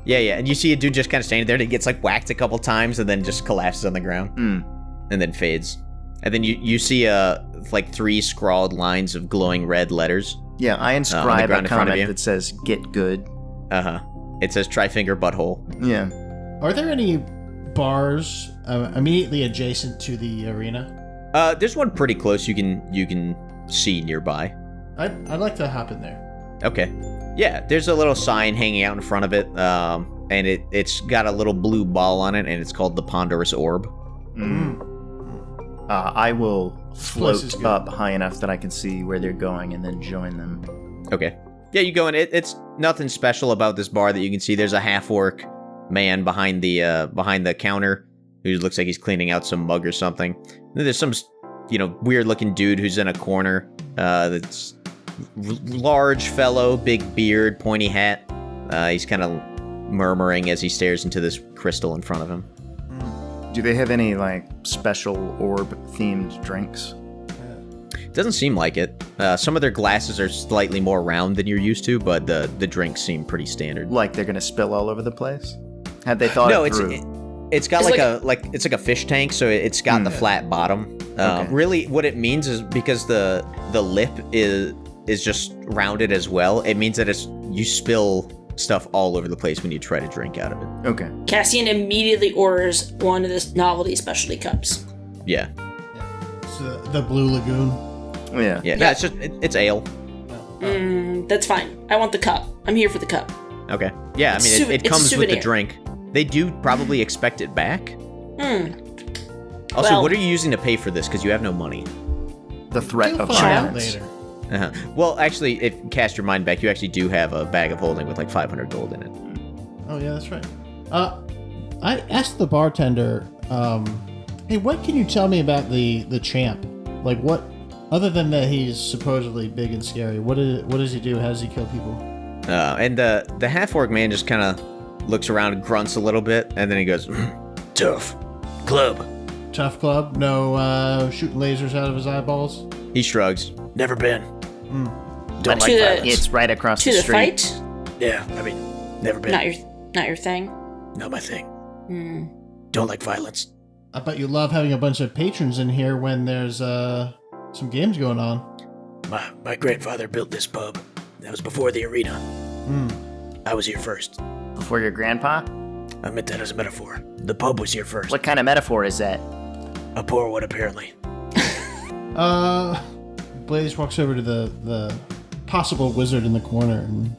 Yeah, and you see a dude just kind of standing there, and he gets whacked a couple times, and then just collapses on the ground, and then fades. And then you see 3 scrawled lines of glowing red letters. Yeah, I inscribe a comment that says "Get good." It says "Try finger butthole." Yeah. Are there any bars immediately adjacent to the arena? There's one pretty close. You can see nearby. I'd like to hop in there. Okay. Yeah, there's a little sign hanging out in front of it, and it's got a little blue ball on it, and it's called the Ponderous Orb. I will float up high enough that I can see where they're going and then join them. Okay. Yeah, you go in. It's nothing special about this bar that you can see. There's a half-orc man behind the counter who looks like he's cleaning out some mug or something. And then there's some, weird-looking dude who's in a corner that's large fellow, big beard, pointy hat. He's kind of murmuring as he stares into this crystal in front of him. Do they have any special orb-themed drinks? Doesn't seem like it. Some of their glasses are slightly more round than you're used to, but the drinks seem pretty standard. Like they're gonna spill all over the place? Had they thought it through? It's got it's like a fish tank, so it's got the flat bottom. Okay. Really, what it means is because the lip is just rounded as well. It means that you spill stuff all over the place when you try to drink out of it. Okay. Cassian immediately orders one of the novelty specialty cups. Yeah. It's the Blue Lagoon. Yeah. Yeah. No, it's ale. That's fine. I want the cup. I'm here for the cup. Okay. Yeah, I mean, it it's a comes with the souvenir. drink. They do probably expect it back. Also, Well- what are you using to pay for this? Because you have no money. The threat You'll of find out violence. later. Uh-huh. Well, actually, if you cast your mind back, you actually do have a bag of holding with like 500 gold in it. Oh yeah, that's right. I asked the bartender, hey, what can you tell me about the champ? Like, what, other than that he's supposedly big and scary, what does he do? How does he kill people? And the half-orc man just kind of looks around and grunts a little bit, and then he goes, tough. Club. Tough club? No shooting lasers out of his eyeballs? He shrugs. Never been. Don't To the- It's right across To the the street. fight? Yeah, I mean, never been. Not your thing. Not my thing. Don't like violence. I bet you love having a bunch of patrons in here when there's some games going on. My grandfather built this pub. That was before the arena. I was here first. Before your grandpa? I meant that as a metaphor. The pub was here first. What kind of metaphor is that? A poor one, apparently. Blaze walks over to the possible wizard in the corner and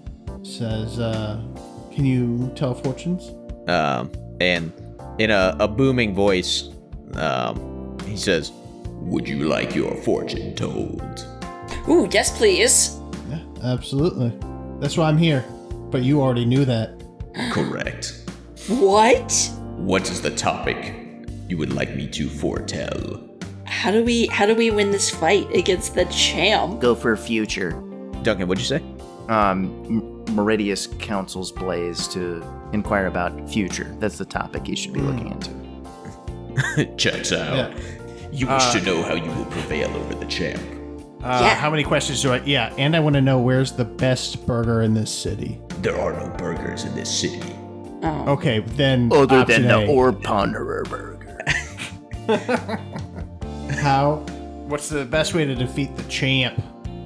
says, can you tell fortunes? And in a booming voice, he says, would you like your fortune told? Ooh, yes, please. Yeah, absolutely. That's why I'm here. But you already knew that. Correct. What? What is the topic you would like me to foretell? How do we win this fight against the champ? Go for future. Duncan, what'd you say? Meridius counsels Blaze to inquire about future. That's the topic he should be looking into. Checks out. Yeah. You wish to know how you will prevail over the champ. Yeah. How many questions do I... Yeah, and I want to know where's the best burger in this city. There are no burgers in this city. Okay, then Other option than the A. Orb Ponderer burger. How? What's the best way to defeat the champ?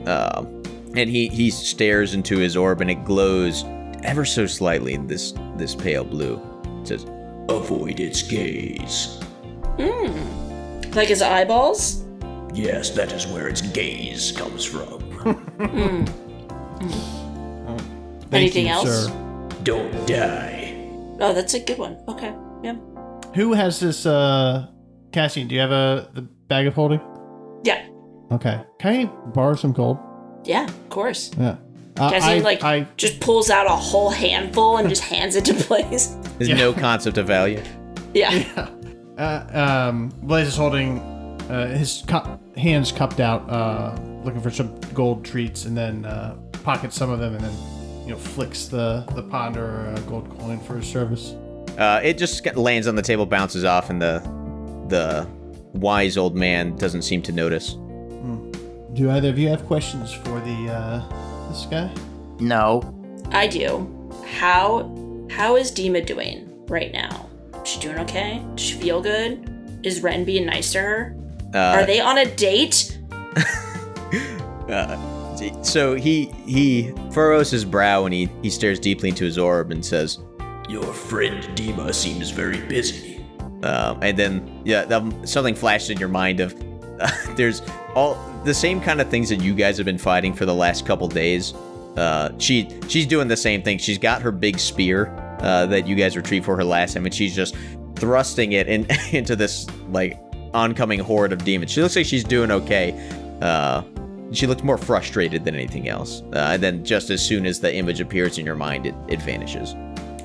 And he stares into his orb and it glows ever so slightly in this pale blue. It says, avoid its gaze. Like his eyeballs? Yes, that is where its gaze comes from. Thank Anything you, else? sir. Don't die. Oh, that's a good one. Okay. Yeah. Who has this, Cassian, do you have the bag of holding? Yeah. Okay. Can I borrow some gold? Yeah, of course. Yeah. Cassian, just pulls out a whole handful and just hands it to Blaze. There's Yeah. no concept of value. Yeah. Blaze is holding his hands cupped out, looking for some gold treats, and then pockets some of them, and then flicks the ponder gold coin for his service. It just lands on the table, bounces off, and the wise old man doesn't seem to notice. Do either of you have questions for this guy? No. I do. How is Dima doing right now? Is she doing okay? Does she feel good? Is Ren being nice to her? Are they on a date? So he furrows his brow and he stares deeply into his orb and says, Your friend Dima seems very busy. and then something flashed in your mind of there's all the same kind of things that you guys have been fighting for the last couple days. She's doing the same thing. She's got her big spear that you guys retrieved for her last time, and she's just thrusting it into this like oncoming horde of demons. She looks like she's doing okay. She looks more frustrated than anything else. And then just as soon as the image appears in your mind, it vanishes.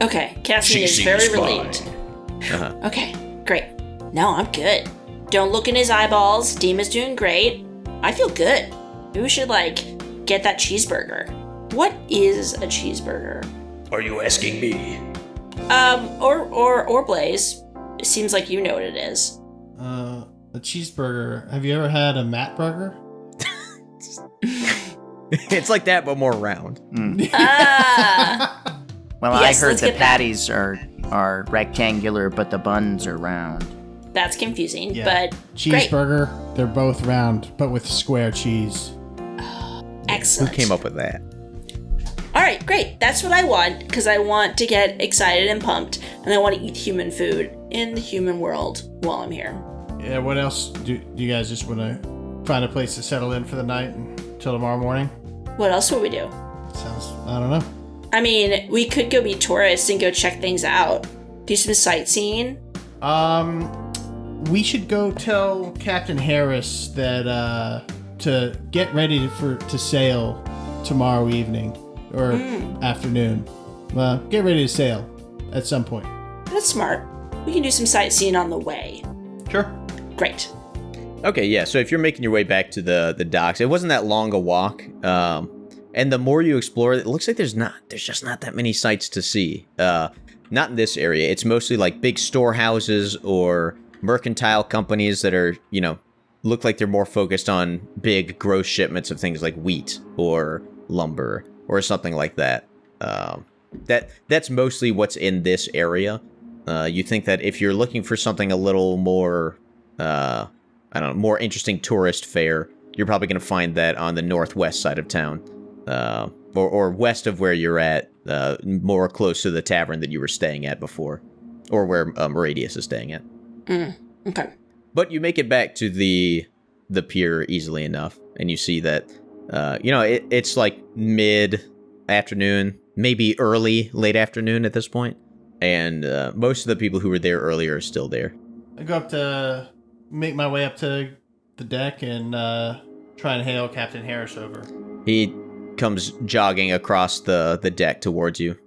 Okay, Cassian She is seems very fine. relieved. Okay, great. No, I'm good. Don't look in his eyeballs. Dima's doing great. I feel good. Maybe we should get that cheeseburger. What is a cheeseburger? Are you asking me? Or Blaze. It seems like you know what it is. A cheeseburger. Have you ever had a Matt burger? It's like that, but more round. Ah! Well, Yes, I heard let's the get that. patties are rectangular, but the buns are round. That's confusing, Yeah. but Cheeseburger. They're both round, but with square cheese. excellent. Who came up with that? All right, great. That's what I want because I want to get excited and pumped, and I want to eat human food in the human world while I'm here. Yeah, what else? Do you guys just want to find a place to settle in for the night until tomorrow morning? What else would we do? I don't know. I mean, we could go be tourists and go check things out. Do some sightseeing. We should go tell Captain Harris that to get ready to sail tomorrow evening or afternoon. Get ready to sail at some point. That's smart. We can do some sightseeing on the way. Sure. Great. Okay, yeah. So if you're making your way back to the docks, it wasn't that long a walk. And the more you explore, it looks like there's just not that many sights to see. Not in this area. It's mostly like big storehouses or mercantile companies that are, look like they're more focused on big gross shipments of things like wheat or lumber or something like that. That's mostly what's in this area. You think that if you're looking for something a little more, more interesting tourist fare, you're probably going to find that on the northwest side of town, or west of where you're at, more close to the tavern that you were staying at before, or where Moradius is staying at. Okay. But you make it back to the pier easily enough, and you see that, it's like mid-afternoon, maybe late afternoon at this point, and most of the people who were there earlier are still there. I go up to make my way up to the deck and try and hail Captain Harris over. He comes jogging across the deck towards you.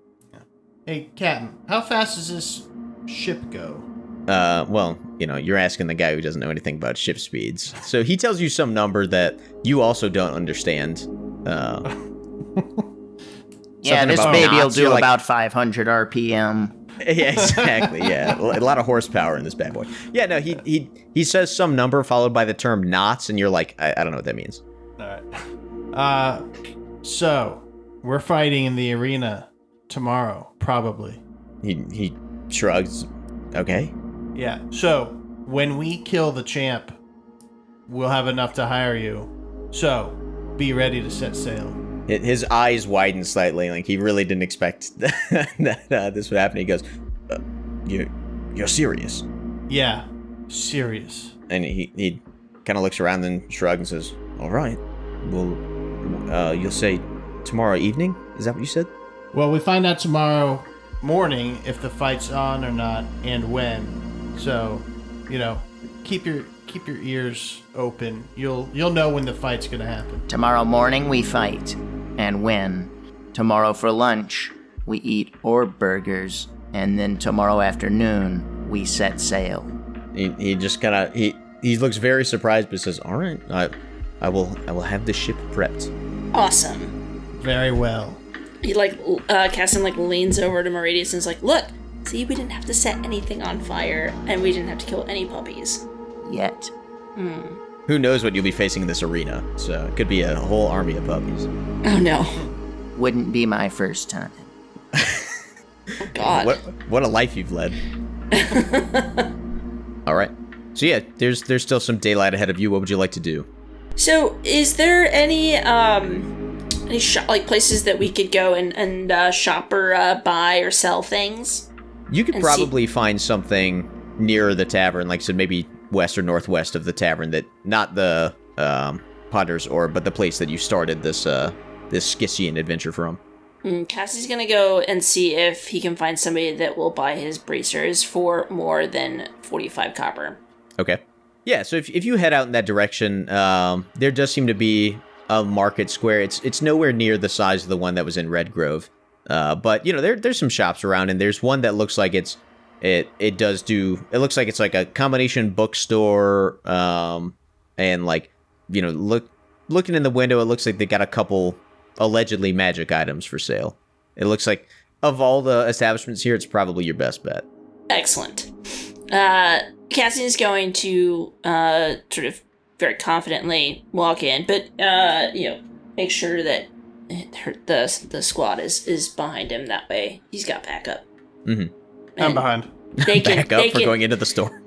Hey, Captain, how fast does this ship go? Well, you're asking the guy who doesn't know anything about ship speeds. So he tells you some number that you also don't understand. Yeah, this baby will do about 500 RPM. Yeah, exactly. Yeah, a lot of horsepower in this bad boy. Yeah, no, he says some number followed by the term knots, and you're like, I don't know what that means. All right. So we're fighting in the arena tomorrow, probably. He shrugs. Okay. Yeah. So when we kill the champ, we'll have enough to hire you. So be ready to set sail. His eyes widen slightly, like he really didn't expect that this would happen. He goes, "You're serious?" Yeah, serious. And he kind of looks around and shrugs and says, "All right. Well, you'll say tomorrow evening? Is that what you said?" Well, we find out tomorrow morning if the fight's on or not and when. So, keep your ears open. You'll know when the fight's gonna happen. Tomorrow morning we fight, and win. Tomorrow for lunch we eat orb burgers, and then tomorrow afternoon we set sail. He just kind of he looks very surprised, but says, "All right, I will have the ship prepped." Awesome. Very well. He Casson leans over to Moradius and is like, "Look, see, we didn't have to set anything on fire, and we didn't have to kill any puppies." Yet. Who knows what you'll be facing in this arena? So it could be a whole army of puppies. Oh no. Wouldn't be my first time. Oh God. What a life you've led. All right. So yeah, there's still some daylight ahead of you. What would you like to do? So is there any places that we could go and shop or buy or sell things? You could probably find something near the tavern, like I said, maybe west or northwest of the tavern, that not the Potter's Orb, but the place that you started this Scythian adventure from. Cassie's gonna go and see if he can find somebody that will buy his bracers for more than 45 copper. Okay. Yeah, so if you head out in that direction, there does seem to be a market square. It's nowhere near the size of the one that was in Red Grove. But there's some shops around, and there's one that looks like it looks like it's like a combination bookstore, and looking in the window, it looks like they got a couple allegedly magic items for sale. It looks like of all the establishments here, it's probably your best bet. Excellent. Cassie's going to sort of very confidently walk in, but make sure that the squad is behind him. That way, he's got backup. Mm-hmm. I'm behind. They can back up for going into the store.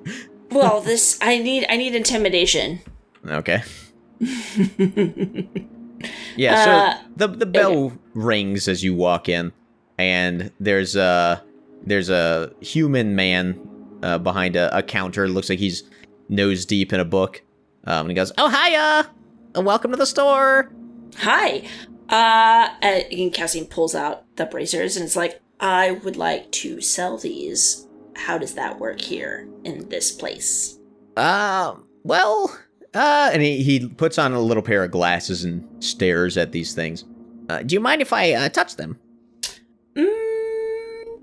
Well, I need intimidation. Okay. Yeah, so the bell rings as you walk in, and there's a human man behind a counter. It looks like he's nose deep in a book. And he goes, "Oh, hiya! Welcome to the store." Hi. And Cassian pulls out the bracers and it's like, I would like to sell these. How does that work here in this place? And he puts on a little pair of glasses and stares at these things. Do you mind if I touch them?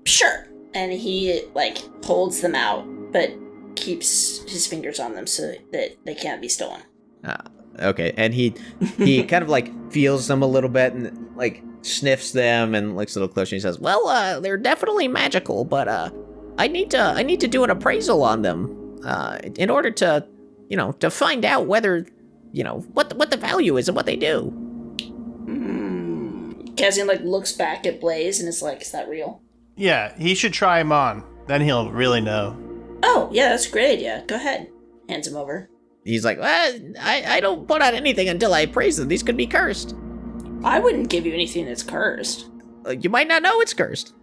Sure. And he, holds them out, but keeps his fingers on them so that they can't be stolen. Okay. And he kind of, feels them a little bit and, sniffs them and looks a little closer. And he says, "Well, they're definitely magical, but, I need to do an appraisal on them, in order to, to find out whether, what the value is and what they do." Cassian, looks back at Blaze and is like, "Is that real?" Yeah, he should try him on. Then he'll really know. Oh, yeah, that's a great idea. Go ahead. Hands him over. He's like, "Well, I don't put on anything until I appraise them. These could be cursed." I wouldn't give you anything that's cursed. You might not know it's cursed.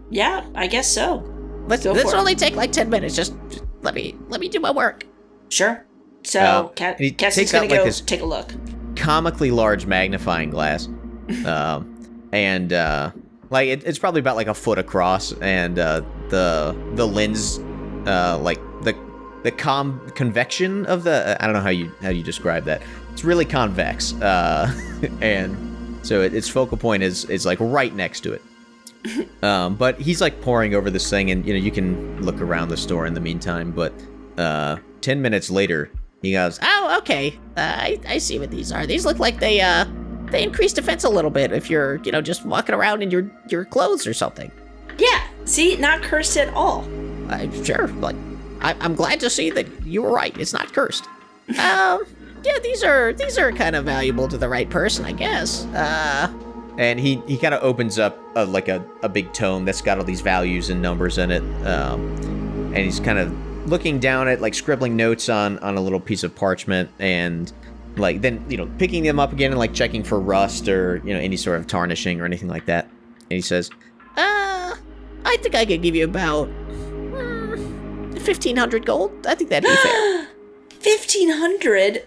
Yeah, I guess so. Let's only take 10 minutes. Just let me do my work. Sure. So, Cassie's gonna go take a look. Comically large magnifying glass. It's probably about a foot across, and the lens, the convection of the, I don't know how you describe that. It's really convex, and so its focal point is right next to it. But he's poring over this thing, and you can look around the store in the meantime. But 10 minutes later, he goes, "Oh, okay. I see what these are. These look like they increase defense a little bit if you're just walking around in your clothes or something." Yeah. See, not cursed at all. Sure. I'm glad to see that you were right. It's not cursed. Yeah, these are kind of valuable to the right person, I guess. And he kind of opens up a big tome that's got all these values and numbers in it. And he's kind of looking down at scribbling notes on a little piece of parchment, and then picking them up again and checking for rust or any sort of tarnishing or anything like that. And he says, "I think I could give you about 1,500 gold. I think that'd be fair." 1,500.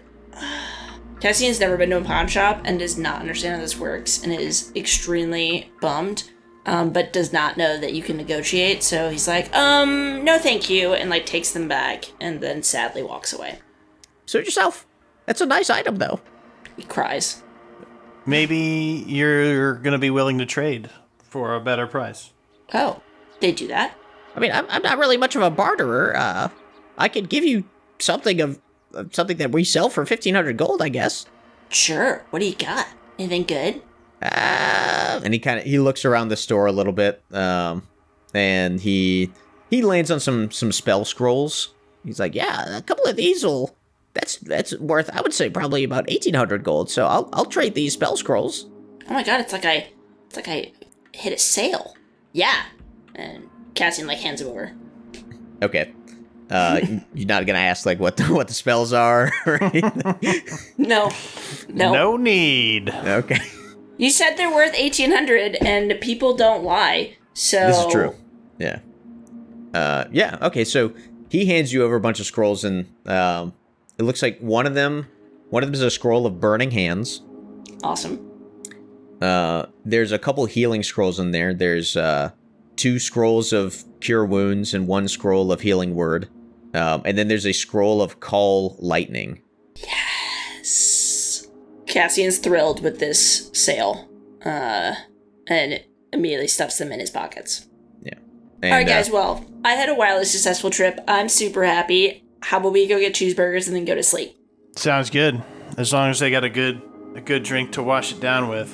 Cassian's never been to a pawn shop and does not understand how this works and is extremely bummed, but does not know that you can negotiate. So he's like, "No, thank you," and takes them back and then sadly walks away. "Suit yourself. That's a nice item, though." He cries. Maybe you're gonna be willing to trade for a better price. Oh, they do that? I mean, I'm not really much of a barterer. I could give you something of something that we sell for 1,500 gold, I guess. Sure. What do you got? Anything good? And he looks around the store a little bit, and he lands on some spell scrolls. He's like, "Yeah, a couple of these that's worth, I would say, probably about 1,800 gold. So I'll trade these spell scrolls." Oh my god, it's like I hit a sale. Yeah. And Cassian hands him over. Okay. You're not gonna ask what the spells are or anything? No. No need. Okay. You said they're worth 1,800, and people don't lie. So this is true. Yeah. Yeah. Okay. So he hands you over a bunch of scrolls, and it looks like one of them is a scroll of burning hands. Awesome. There's a couple healing scrolls in there. There's 2 scrolls of cure wounds and 1 scroll of healing word. And then there's a scroll of call lightning. Yes. Cassian's thrilled with this sale, and immediately stuffs them in his pockets. Yeah. All right, guys. Well, I had a wildly successful trip. I'm super happy. How about we go get cheeseburgers and then go to sleep? Sounds good. As long as they got a good drink to wash it down with.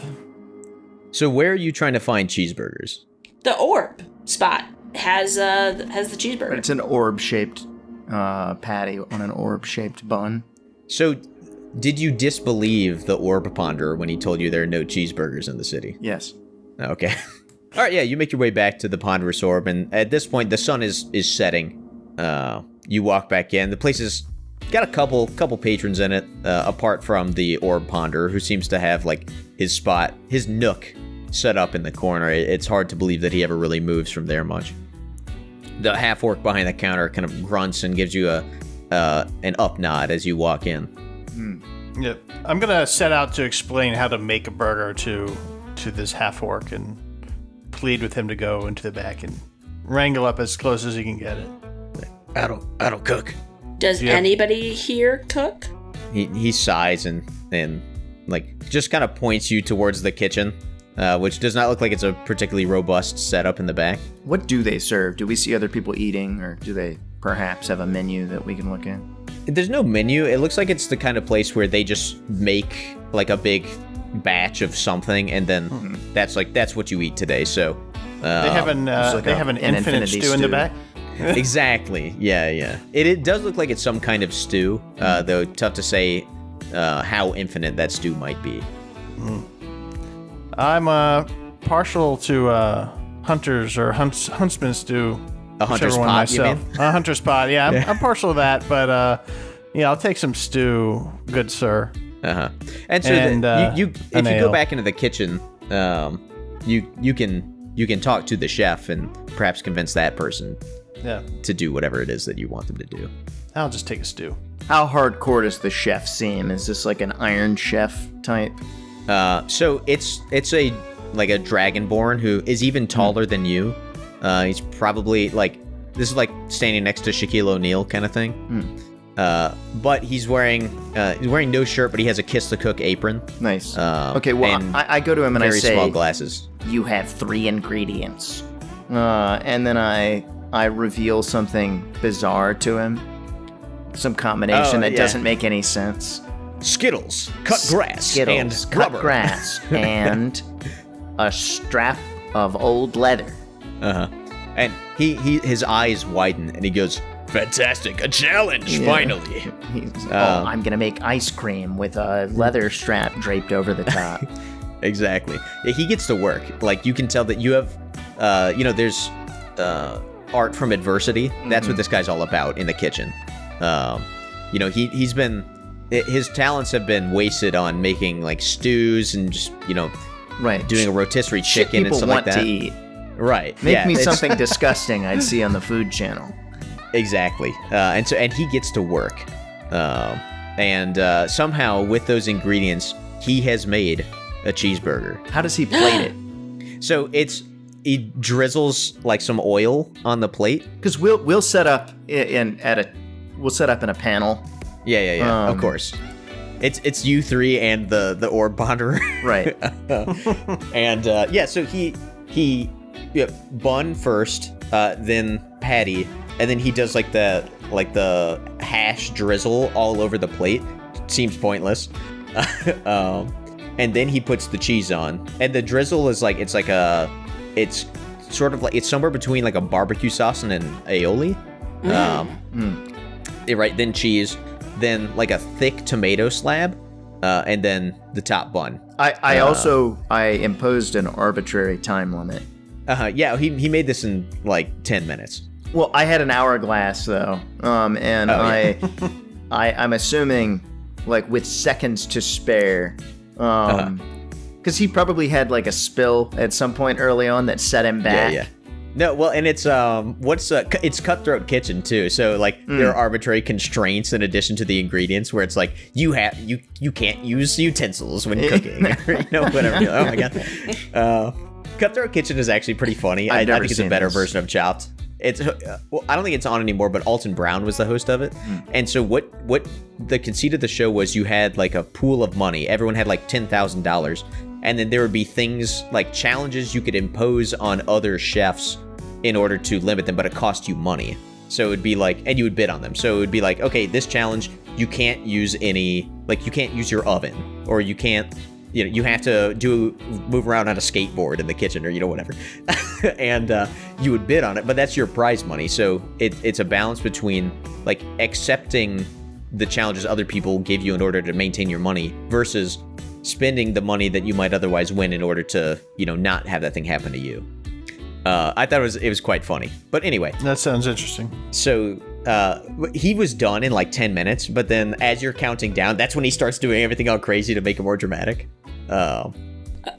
So where are you trying to find cheeseburgers? The orb spot has the cheeseburger. But it's an orb-shaped patty on an orb-shaped bun. So, did you disbelieve the orb ponderer when he told you there are no cheeseburgers in the city? Yes. Okay. All right, yeah, you make your way back to the ponderous orb, and at this point, the sun is setting. You walk back in. The place has got a couple patrons in it, apart from the orb ponderer, who seems to have his spot, his nook, set up in the corner. It's hard to believe that he ever really moves from there much. The half-orc behind the counter kind of grunts and gives you an up nod as you walk in. Yep. I'm gonna set out to explain how to make a burger to this half orc and plead with him to go into the back and wrangle up as close as he can get it. I don't cook. Does anybody here cook? He sighs and like just kind of points you towards the kitchen, which does not look like it's a particularly robust setup in the back. What do they serve? Do we see other people eating, or do they perhaps have a menu that we can look at? There's no menu. It looks like it's the kind of place where they just make like a big batch of something, and then that's what you eat today. So they have an infinite stew in the back. Exactly. Yeah. It does look like it's some kind of stew, though tough to say how infinite that stew might be. I'm partial to hunters or huntsman stew. A hunter's pot, you mean? A hunter's pot, yeah. I'm partial to that, but I'll take some stew, good sir. Uh-huh. And so if you go back into the kitchen, you can talk to the chef and perhaps convince that person to do whatever it is that you want them to do. I'll just take a stew. How hardcore does the chef seem? Is this like an Iron Chef type? So it's a dragonborn who is even taller than you. He's probably this is like standing next to Shaquille O'Neal kind of thing. But he's wearing no shirt, but he has a Kiss the Cook apron. Nice. Okay, well, I go to him and I say, very small glasses. You have 3 ingredients. And then I reveal something bizarre to him. Some combination that doesn't make any sense. Skittles, cut grass, and cut rubber. grass, and a strap of old leather. And his eyes widen and he goes, "Fantastic, a challenge, finally." I'm gonna make ice cream with a leather strap draped over the top. Exactly. Yeah, he gets to work. Like, you can tell that you have, there's art from adversity. That's what this guy's all about in the kitchen. He's been, his talents have been wasted on making like stews and just, doing a rotisserie chicken and stuff like that. People want to eat. Right. Make me something disgusting I'd see on the Food Channel. Exactly. And he gets to work. And somehow with those ingredients, he has made a cheeseburger. How does he plate it? So he drizzles like some oil on the plate. Because we'll set up in a panel. Yeah. Of course. It's you three and the orb ponderer. Right. So he bun first, then patty, and then he does like the hash drizzle all over the plate. Seems pointless. And then he puts the cheese on, and the drizzle is it's sort of like, it's somewhere between like a barbecue sauce and an aioli. Right, then cheese, then like a thick tomato slab, and then the top bun. I imposed an arbitrary time limit. He made this in like 10 minutes. Well, I had an hourglass though, and I'm assuming like with seconds to spare, because he probably had like a spill at some point early on that set him back. Yeah. No, well, and it's it's Cutthroat Kitchen too, so like there are arbitrary constraints in addition to the ingredients where it's like you can't use utensils when cooking, whatever. Oh my god. Cutthroat Kitchen is actually pretty funny. I think it's a better version of Chopped. It's I don't think it's on anymore, but Alton Brown was the host of it. And so what the conceit of the show was, you had like a pool of money. Everyone had like $10,000, and then there would be things like challenges you could impose on other chefs in order to limit them, but it cost you money. So it would be like, and you would bid on them. So it would be like, okay, this challenge, you can't use you can't use your oven, or you can't, you have to move around on a skateboard in the kitchen, or whatever. And you would bid on it, but that's your prize money. So it's a balance between like accepting the challenges other people give you in order to maintain your money versus spending the money that you might otherwise win in order to not have that thing happen to you. I thought it was quite funny. But anyway, that sounds interesting. So he was done in like 10 minutes, but then as you're counting down, that's when he starts doing everything all crazy to make it more dramatic.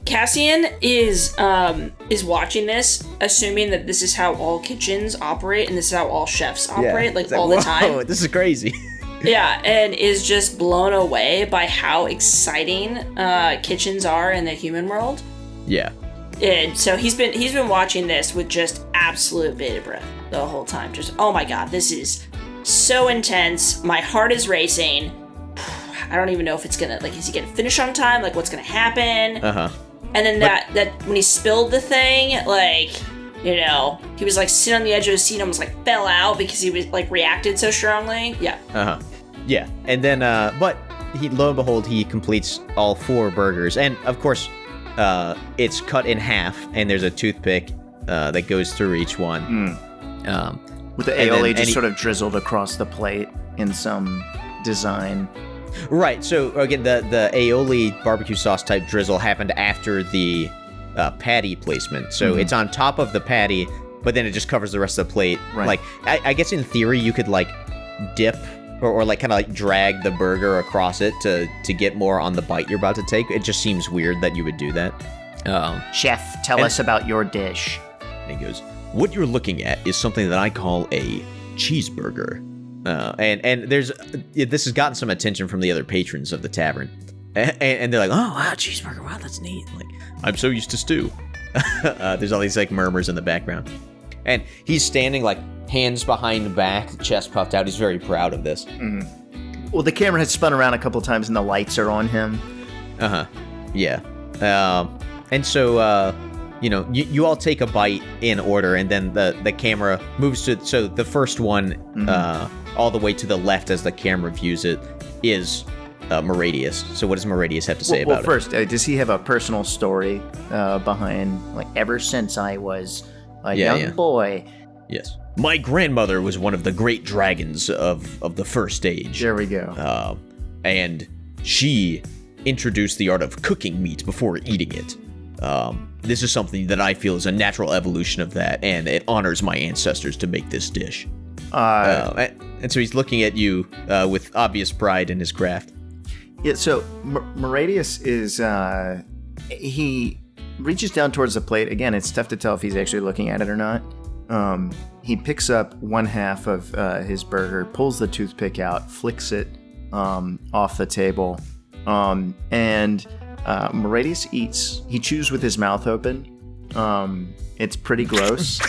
Cassian is watching this, assuming that this is how all kitchens operate and this is how all chefs operate, all the time. Whoa, this is crazy. Yeah, and is just blown away by how exciting kitchens are in the human world. Yeah. And so he's been watching this with just absolute beta breath the whole time. Just, oh my god, this is so intense. My heart is racing. I don't even know if it's gonna, is he gonna finish on time? What's gonna happen? Uh-huh. And then that when he spilled the thing, he was sitting on the edge of his seat, almost fell out because he was reacted so strongly. Yeah. Uh-huh. Yeah. And then but lo and behold, he completes all 4 burgers. And of course, it's cut in half and there's a toothpick that goes through each one. With the aioli just sort of drizzled across the plate in some design. Right, so again, the aioli barbecue sauce type drizzle happened after the patty placement. So it's on top of the patty, but then it just covers the rest of the plate. Right. I guess in theory you could dip or kind of drag the burger across it to get more on the bite you're about to take. It just seems weird that you would do that. Chef, tell us about your dish. And he goes, what you're looking at is something that I call a cheeseburger. And this has gotten some attention from the other patrons of the tavern. And they're like, oh, wow, cheeseburger, wow, that's neat. I'm so used to stew. There's all these murmurs in the background. And he's standing hands behind the back, chest puffed out. He's very proud of this. Mm-hmm. Well, the camera has spun around a couple times and the lights are on him. Uh-huh. Yeah. And so, you all take a bite in order, and then the camera moves to, so the first one, all the way to the left as the camera views it, is Moradius. So what does Moradius have to say about it? Well, first, does he have a personal story behind, ever since I was a young boy? Yes. My grandmother was one of the great dragons of the first age. There we go. And she introduced the art of cooking meat before eating it. This is something that I feel is a natural evolution of that, and it honors my ancestors to make this dish. And so he's looking at you with obvious pride in his craft. Yeah, so Moradius is, he reaches down towards the plate. Again, it's tough to tell if he's actually looking at it or not. He picks up one half of his burger, pulls the toothpick out, flicks it off the table, and Moradius eats. He chews with his mouth open. It's pretty gross.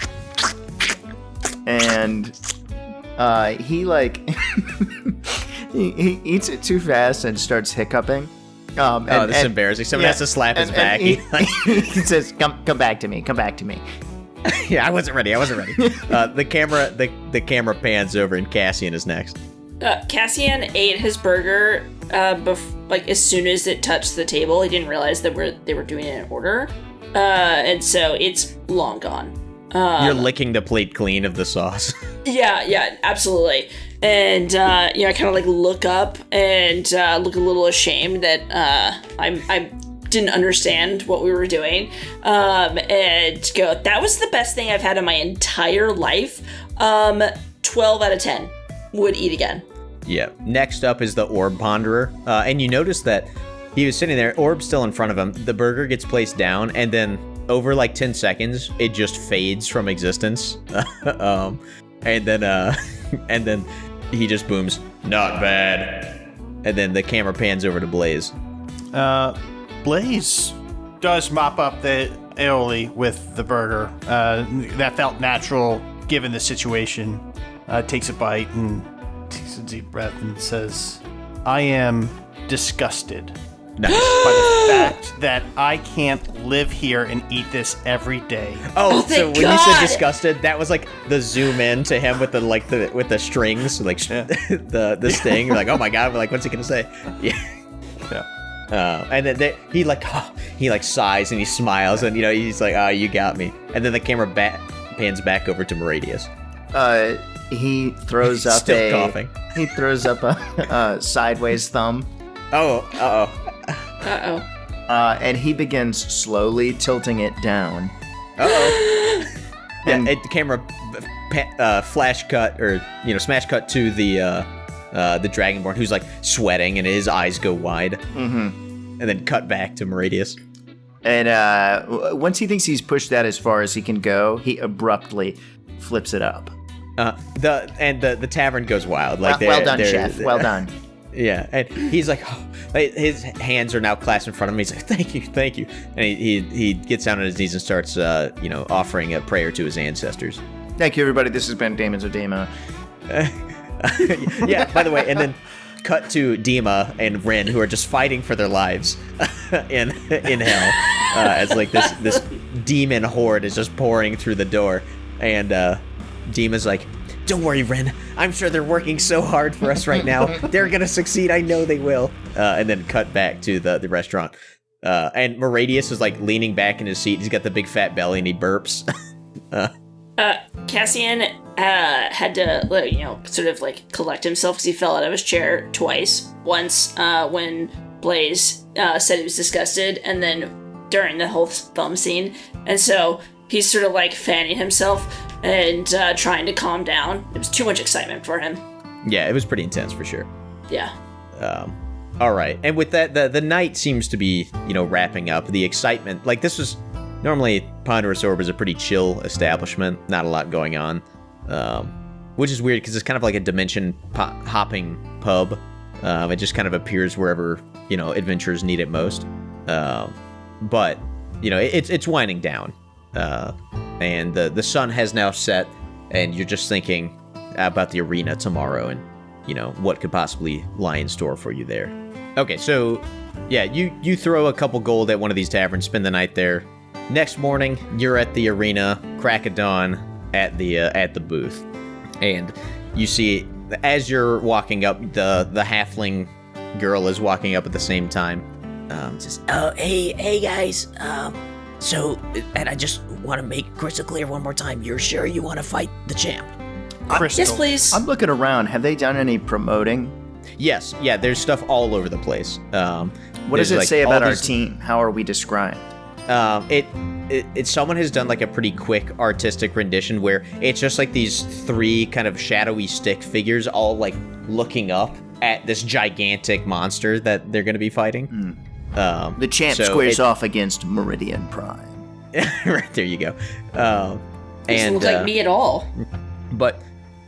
And he he eats it too fast and starts hiccuping. This is embarrassing. Someone has to slap his back. He says, "Come back to me. Come back to me." Yeah, I wasn't ready. The camera pans over, and Cassian is next. Cassian ate his burger as soon as it touched the table. He didn't realize that they were doing it in order, and so it's long gone. You're licking the plate clean of the sauce. Yeah, absolutely. And I kind of look up and look a little ashamed that I didn't understand what we were doing, and go, that was the best thing I've had in my entire life. 12 out of 10 would eat again. Yeah. Next up is the Orb Ponderer, and you notice that he was sitting there, Orb's still in front of him. The burger gets placed down, and then over 10 seconds, it just fades from existence. And then he just booms, "Not bad." And then the camera pans over to Blaze. Blaze does mop up the aioli with the burger. That felt natural given the situation. Takes a bite and takes a deep breath and says, "I am disgusted." Nice. By the fact that I can't live here and eat this every day. Oh, so when you said disgusted, that was the zoom in to him with the strings, the sting. You're like, oh my god, what's he gonna say? Yeah. And then he sighs and he smiles and he's like, oh, you got me. And then the camera pans back over to Moradius. He throws up still coughing. He throws up a sideways thumb. Oh, and he begins slowly tilting it down. And the camera flash cut or smash cut to the Dragonborn who's sweating and his eyes go wide. Mm-hmm. And then cut back to Moradius. And once he thinks he's pushed that as far as he can go, he abruptly flips it up. The tavern goes wild. Like well done, chef. Well done. Yeah, and he's like, his hands are now clasped in front of him. He's like, thank you, and he gets down on his knees and starts, offering a prayer to his ancestors. Thank you, everybody. This has been Damon's Odema. Yeah. By the way, and then cut to Dima and Rin, who are just fighting for their lives in hell, as like this demon horde is just pouring through the door, and Dima's like, "Don't worry, Rin. I'm sure they're working so hard for us right now. They're gonna succeed. I know they will." And then cut back to the restaurant. And Moradius is like leaning back in his seat. He's got the big fat belly and he burps. Cassian had to, sort of like collect himself because he fell out of his chair twice. Once when Blaze said he was disgusted, and then during the whole thumb scene. And so he's sort of like fanning himself and trying to calm down. It was too much excitement for him. Yeah, it was pretty intense for sure. Yeah. All right. And with that, the night seems to be, wrapping up. The excitement, like this was normally Ponderous Orb is a pretty chill establishment. Not a lot going on, which is weird because it's kind of like a dimension hopping pub. It just kind of appears wherever, adventurers need it most. But, it's winding down. And the sun has now set, and you're just thinking about the arena tomorrow and, what could possibly lie in store for you there. Okay, so, yeah, you throw a couple gold at one of these taverns, spend the night there. Next morning, you're at the arena, crack of dawn, at the booth. And you see, as you're walking up, the halfling girl is walking up at the same time. Hey guys, so, and I just want to make crystal clear one more time, you're sure you want to fight the champ? Crystal. Yes, please. I'm looking around. Have they done any promoting? Yes, yeah, there's stuff all over the place. What does it say about our team? How are we described? Someone has done like a pretty quick artistic rendition where it's just like these three kind of shadowy stick figures all like looking up at this gigantic monster that they're going to be fighting. The champ squares off against Meridian Prime. Right, there you go. Doesn't look like me at all. But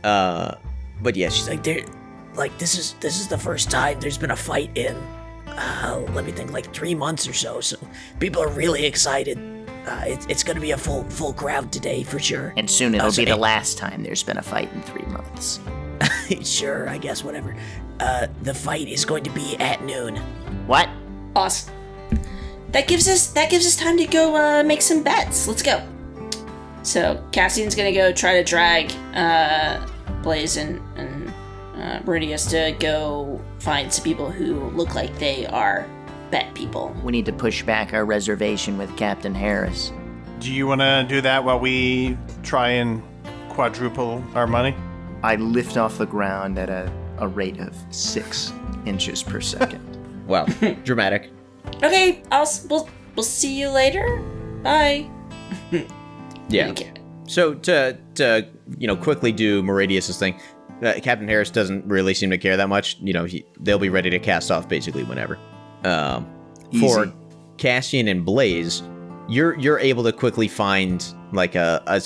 yeah, she's like, This is the first time there's been a fight in, let me think, like 3 months or so. So people are really excited. It's going to be a full crowd today for sure. And soon it'll be the last time there's been a fight in 3 months. Sure, I guess, whatever. The fight is going to be at noon. What? Awesome. That gives us time to go make some bets. Let's go. So Cassian's gonna go try to drag Blaze and Meridius to go find some people who look like they are bet people. We need to push back our reservation with Captain Harris. Do you want to do that while we try and quadruple our money? I lift off the ground at a rate of 6 inches per second. wow, dramatic. Okay, we'll see you later. Bye. Yeah. Okay. So to quickly do Moradius' thing, Captain Harris doesn't really seem to care that much. They'll be ready to cast off basically whenever. For Cassian and Blaze, you're able to quickly find like a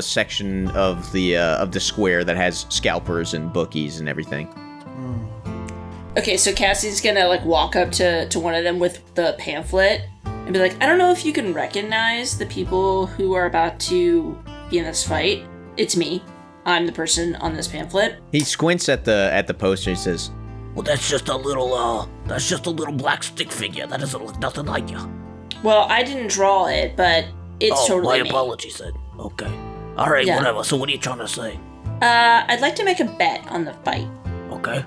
section of the square that has scalpers and bookies and everything. Okay, so Cassie's gonna like walk up to one of them with the pamphlet and be like, I don't know if you can recognize the people who are about to be in this fight. It's me. I'm the person on this pamphlet. He squints at the poster and says, Well, that's just a little black stick figure. That doesn't look nothing like you. Well, I didn't draw it, but it's totally my me. apologies then. Okay. All right, whatever. So what are you trying to say? I'd like to make a bet on the fight. Okay.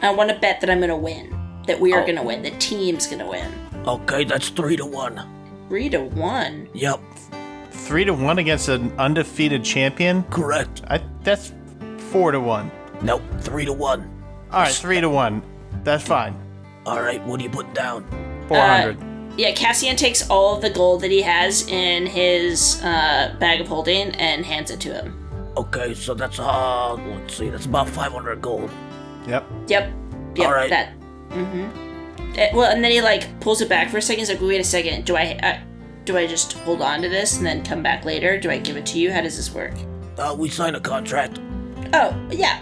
I want to bet that I'm gonna win. That we are gonna win. The team's gonna win. Okay, that's 3-1. 3-1? Yep. 3-1 against an undefeated champion? Correct. That's 4-1. Nope, 3-1. All right, 3-1. That's fine. All right, what are you putting down? 400. Yeah, Cassian takes all of the gold that he has in his bag of holding and hands it to him. Okay, so that's let's see, that's about 500 gold. Yep. Yep. All right. That. Well, and then he like pulls it back for a second. He's like, wait a second. Do I just hold on to this and then come back later? Do I give it to you? How does this work? We sign a contract. Oh, yeah.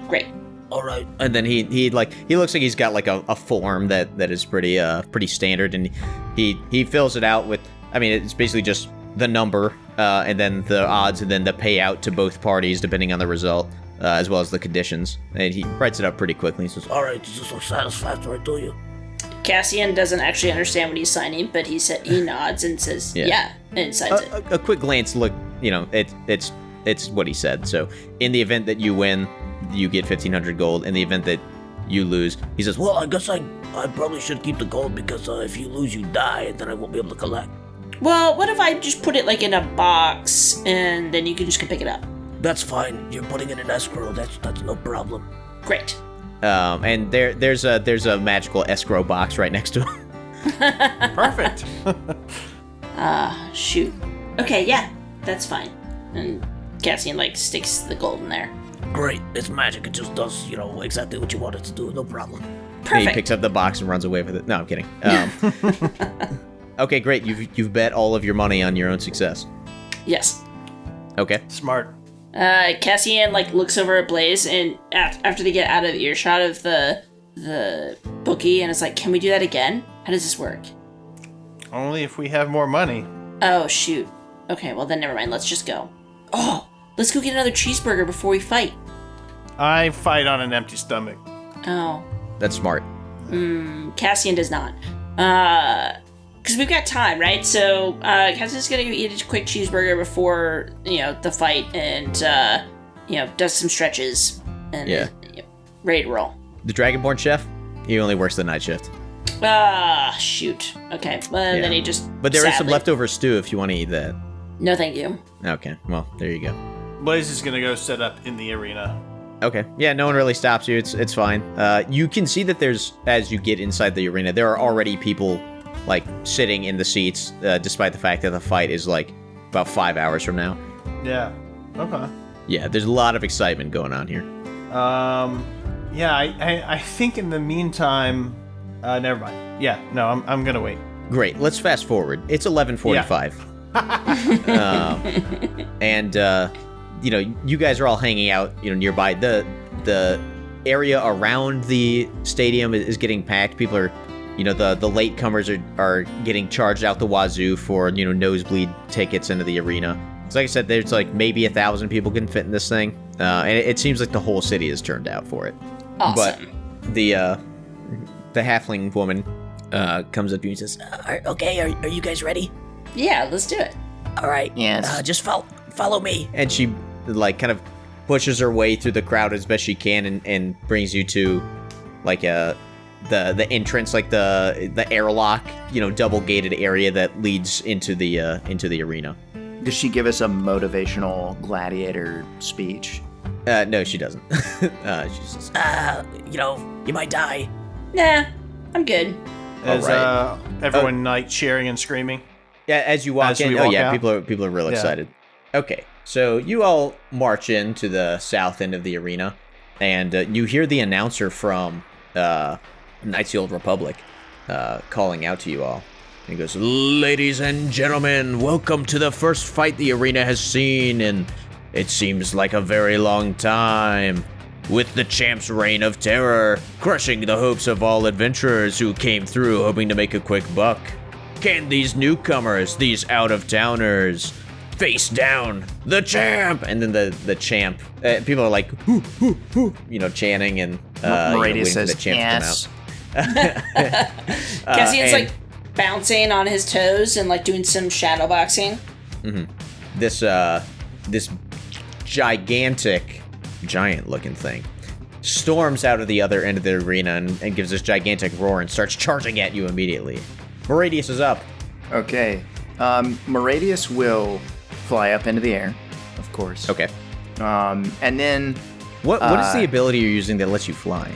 Great. All right. And then he looks like he's got like a form that is pretty standard, and he fills it out with, I mean, it's basically just the number and then the odds and then the payout to both parties depending on the result, as well as the conditions. And he writes it up pretty quickly. He says, all right, this is so satisfactory to you. Cassian doesn't actually understand what he's signing, but he nods and says, yeah, and signs it. A quick glance look, it's what he said. So in the event that you win, you get 1,500 gold. In the event that you lose, he says, well, I guess I probably should keep the gold because if you lose, you die, and then I won't be able to collect. Well, what if I just put it like in a box and then you can just come pick it up? That's fine. You're putting it in escrow. That's no problem. Great. And there's a magical escrow box right next to him. Perfect. Shoot. Okay, yeah, that's fine. And Cassian like sticks the gold in there. Great. It's magic. It just does, exactly what you want it to do. No problem. Perfect. And he picks up the box and runs away with it. No, I'm kidding. Okay, great. You've bet all of your money on your own success. Yes. Okay. Smart. Cassian like looks over at Blaze, and after they get out of earshot of the bookie, and it's like, can we do that again? How does this work? Only if we have more money. Oh, shoot. Okay, well then never mind. Let's just go. Oh, let's go get another cheeseburger before we fight. I fight on an empty stomach. Oh. That's smart. Cassian does not. Because we've got time, right? So Cassian's gonna go eat a quick cheeseburger before, the fight, and, does some stretches, and ready to roll. The Dragonborn chef, he only works the night shift. Shoot. Okay, well, then he just But there is some sadly- leftover stew if you want to eat that. No, thank you. Okay, well, there you go. Blaze is gonna go set up in the arena. Okay, yeah, no one really stops you. It's fine. You can see that as you get inside the arena, there are already people like sitting in the seats, despite the fact that the fight is like about 5 hours from now. Yeah. Okay. Yeah, there's a lot of excitement going on here. Yeah, I think in the meantime, never mind. Yeah, no, I'm gonna wait. Great. Let's fast forward. It's 11:45. And you guys are all hanging out, nearby. The area around the stadium is getting packed. People are, the latecomers are getting charged out the wazoo for, nosebleed tickets into the arena. So like I said, there's like maybe 1,000 people can fit in this thing. And it seems like the whole city has turned out for it. Awesome. But the halfling woman comes up to you and says, Are you guys ready? Yeah, let's do it. All right. Yes. Just follow me. and she like kind of pushes her way through the crowd as best she can and brings you to like the entrance, like the airlock, double gated area that leads into the arena. Does she give us a motivational gladiator speech? No, she doesn't. She says, You might die. Nah, I'm good. As right. everyone night cheering and screaming. yeah, as you walk As in, we walk out? people are real Yeah. excited. Okay, so you all march into the south end of the arena, and you hear the announcer from Knights of the Old Republic calling out to you all. And he goes, "Ladies and gentlemen, welcome to the first fight the arena has seen in, it seems like, a very long time. With the champ's reign of terror, crushing the hopes of all adventurers who came through hoping to make a quick buck. Can these newcomers, these out-of-towners, face down the champ?" And then the champ, people are like, hoo, hoo, hoo, chanting, and Meridius waiting for says, the champ yes. to come out. Cassian's and like bouncing on his toes and like doing some shadow boxing. this giant-looking thing storms out of the other end of the arena and gives this gigantic roar and starts charging at you immediately. Meridius is up. Okay. Meridius will fly up into the air, of course. Okay. And then What is the ability you're using that lets you fly?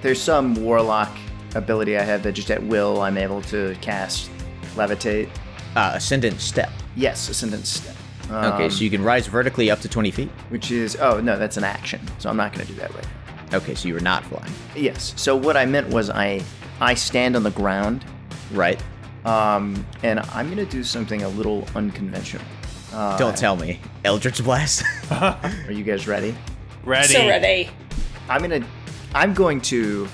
there's some warlock ability I have that just at will I'm able to cast levitate. Ascendant step. Yes, ascendant step. Okay, so you can rise vertically up to 20 feet. Which is, oh no, that's an action, so I'm not going to do that right now. Okay, so you were not flying. Yes, so what I meant was I I stand on the ground. Right. And I'm going to do something a little unconventional. Don't tell me. Eldritch Blast? Are you guys ready? Ready. So ready. I'm going to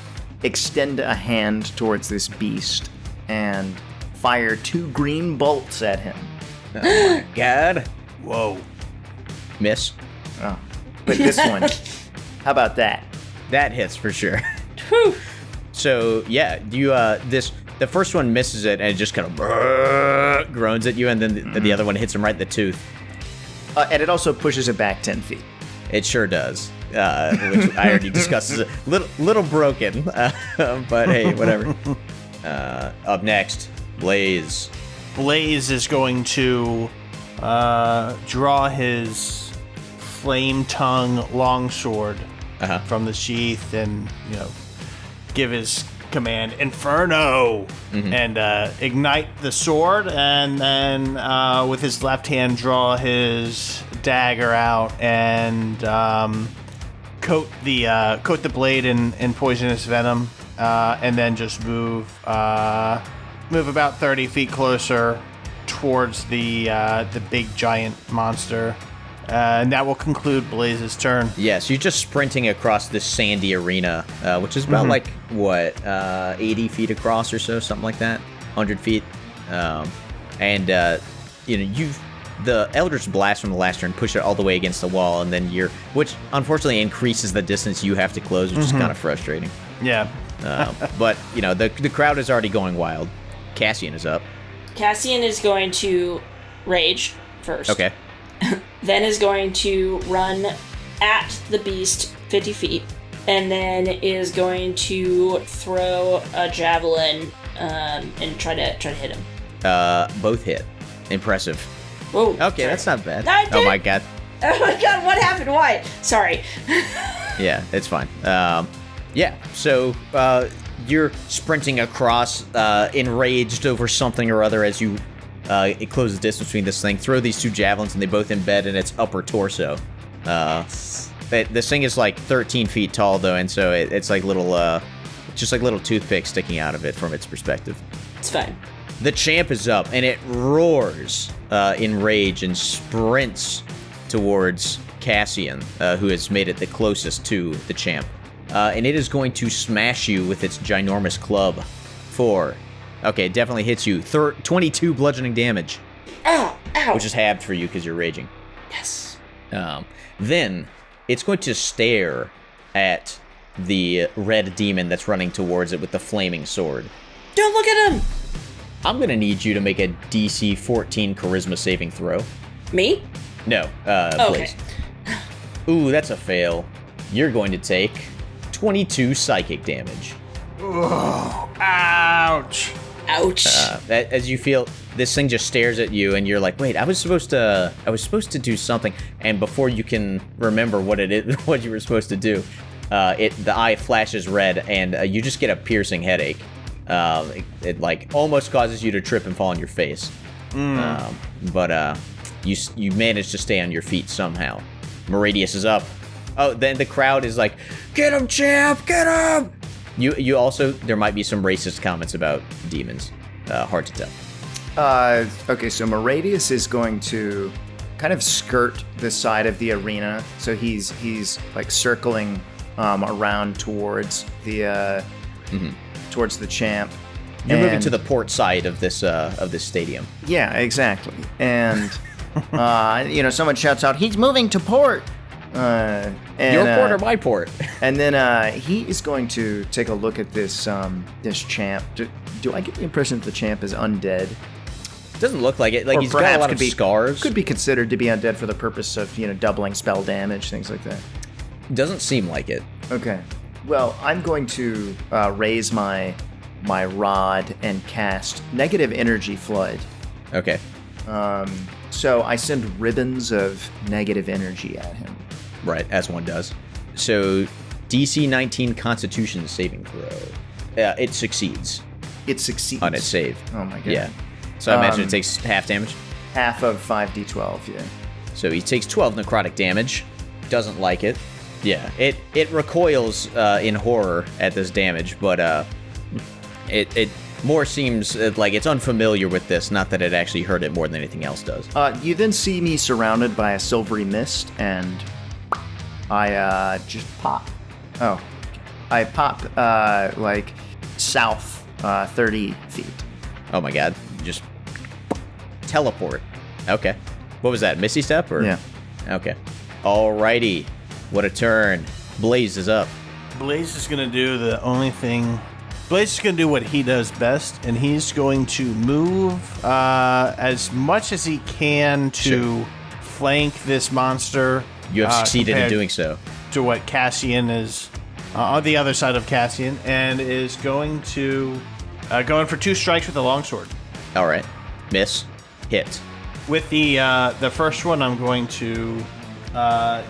extend a hand towards this beast and fire 2 green bolts at him. Oh my god. Whoa. Miss. Oh, but this one, how about that? That hits for sure. Whew. So yeah, the first one misses it and it just kind of groans at you, and then the other one hits him right in the tooth. And it also pushes it back 10 feet. It sure does, which I already discussed is a little broken, but hey, whatever. Up next, Blaze. Blaze is going to draw his flame tongue longsword from the sheath and, give his command, Inferno, and ignite the sword, and then with his left hand draw his dagger out and coat the blade in poisonous venom, and then just move about 30 feet closer towards the big giant monster. And that will conclude Blaze's turn. Yes, you're just sprinting across this sandy arena, which is about 80 feet across or so, something like that, 100 feet. The Eldritch Blast from the last turn pushed it all the way against the wall, and then which unfortunately increases the distance you have to close, which is kind of frustrating. Yeah. But the crowd is already going wild. Cassian is up. Cassian is going to rage first. Okay. Then is going to run at the beast 50 feet, and then is going to throw a javelin and try to hit him. Both hit. Impressive. Whoa. Okay, that's not bad. Oh my god. Oh my god, what happened? Why? Sorry. Yeah, it's fine. So you're sprinting across, enraged over something or other as you it closes the distance between this thing. Throw these 2 javelins, and they both embed in its upper torso. This thing is like 13 feet tall, though, and so it's like just like little toothpicks sticking out of it from its perspective. It's fine. The champ is up, and it roars in rage and sprints towards Cassian, who has made it the closest to the champ. And it is going to smash you with its ginormous club. Okay, it definitely hits you. 22 bludgeoning damage. Ow! Ow! Which is halved for you because you're raging. Yes. Then it's going to stare at the red demon that's running towards it with the flaming sword. Don't look at him! I'm going to need you to make a DC 14 charisma saving throw. Me? No, okay. Blaze. Ooh, that's a fail. You're going to take 22 psychic damage. Oh, ouch. Ouch. As you feel, this thing just stares at you, and you're like, "Wait, I was supposed to do something." And before you can remember what you were supposed to do, the eye flashes red, and you just get a piercing headache. It like almost causes you to trip and fall on your face. But you manage to stay on your feet somehow. Meridius is up. Oh, then the crowd is like, "Get him, champ! Get him!" You also, there might be some racist comments about demons. Hard to tell. Okay, so Meridius is going to kind of skirt the side of the arena, so he's like circling around towards the towards the champ. You're moving to the port side of this stadium. Yeah, exactly. And someone shouts out, "He's moving to port!" Your port or my port? And then he is going to take a look at this champ. Do I get the impression that the champ is undead? Doesn't look like it. Like, or he's got a lot of scars. Could be considered to be undead for the purpose of doubling spell damage, things like that. Doesn't seem like it. Okay. Well, I'm going to raise my rod and cast negative energy flood. Okay. So I send ribbons of negative energy at him. Right, as one does. So, DC 19 Constitution saving throw. It succeeds. It succeeds? On its save. Oh my god. Yeah. So I imagine it takes half damage? Half of 5d12, yeah. So he takes 12 necrotic damage. Doesn't like it. Yeah, it recoils in horror at this damage, but It more seems like it's unfamiliar with this, not that it actually hurt it more than anything else does. You then see me surrounded by a silvery mist, and I just pop. Oh, I pop like south 30 feet. Oh my god, just teleport. Okay. What was that, Misty Step? Or? Yeah. Okay. Alrighty. What a turn. Blaze is up. Blaze is going to do the only thing... Blaze is going to do what he does best, and he's going to move as much as he can to flank this monster. You have succeeded in doing so. To what Cassian is on the other side of Cassian, and is going to... going for 2 strikes with the longsword. Alright. Miss. Hit. With the first one, I'm going to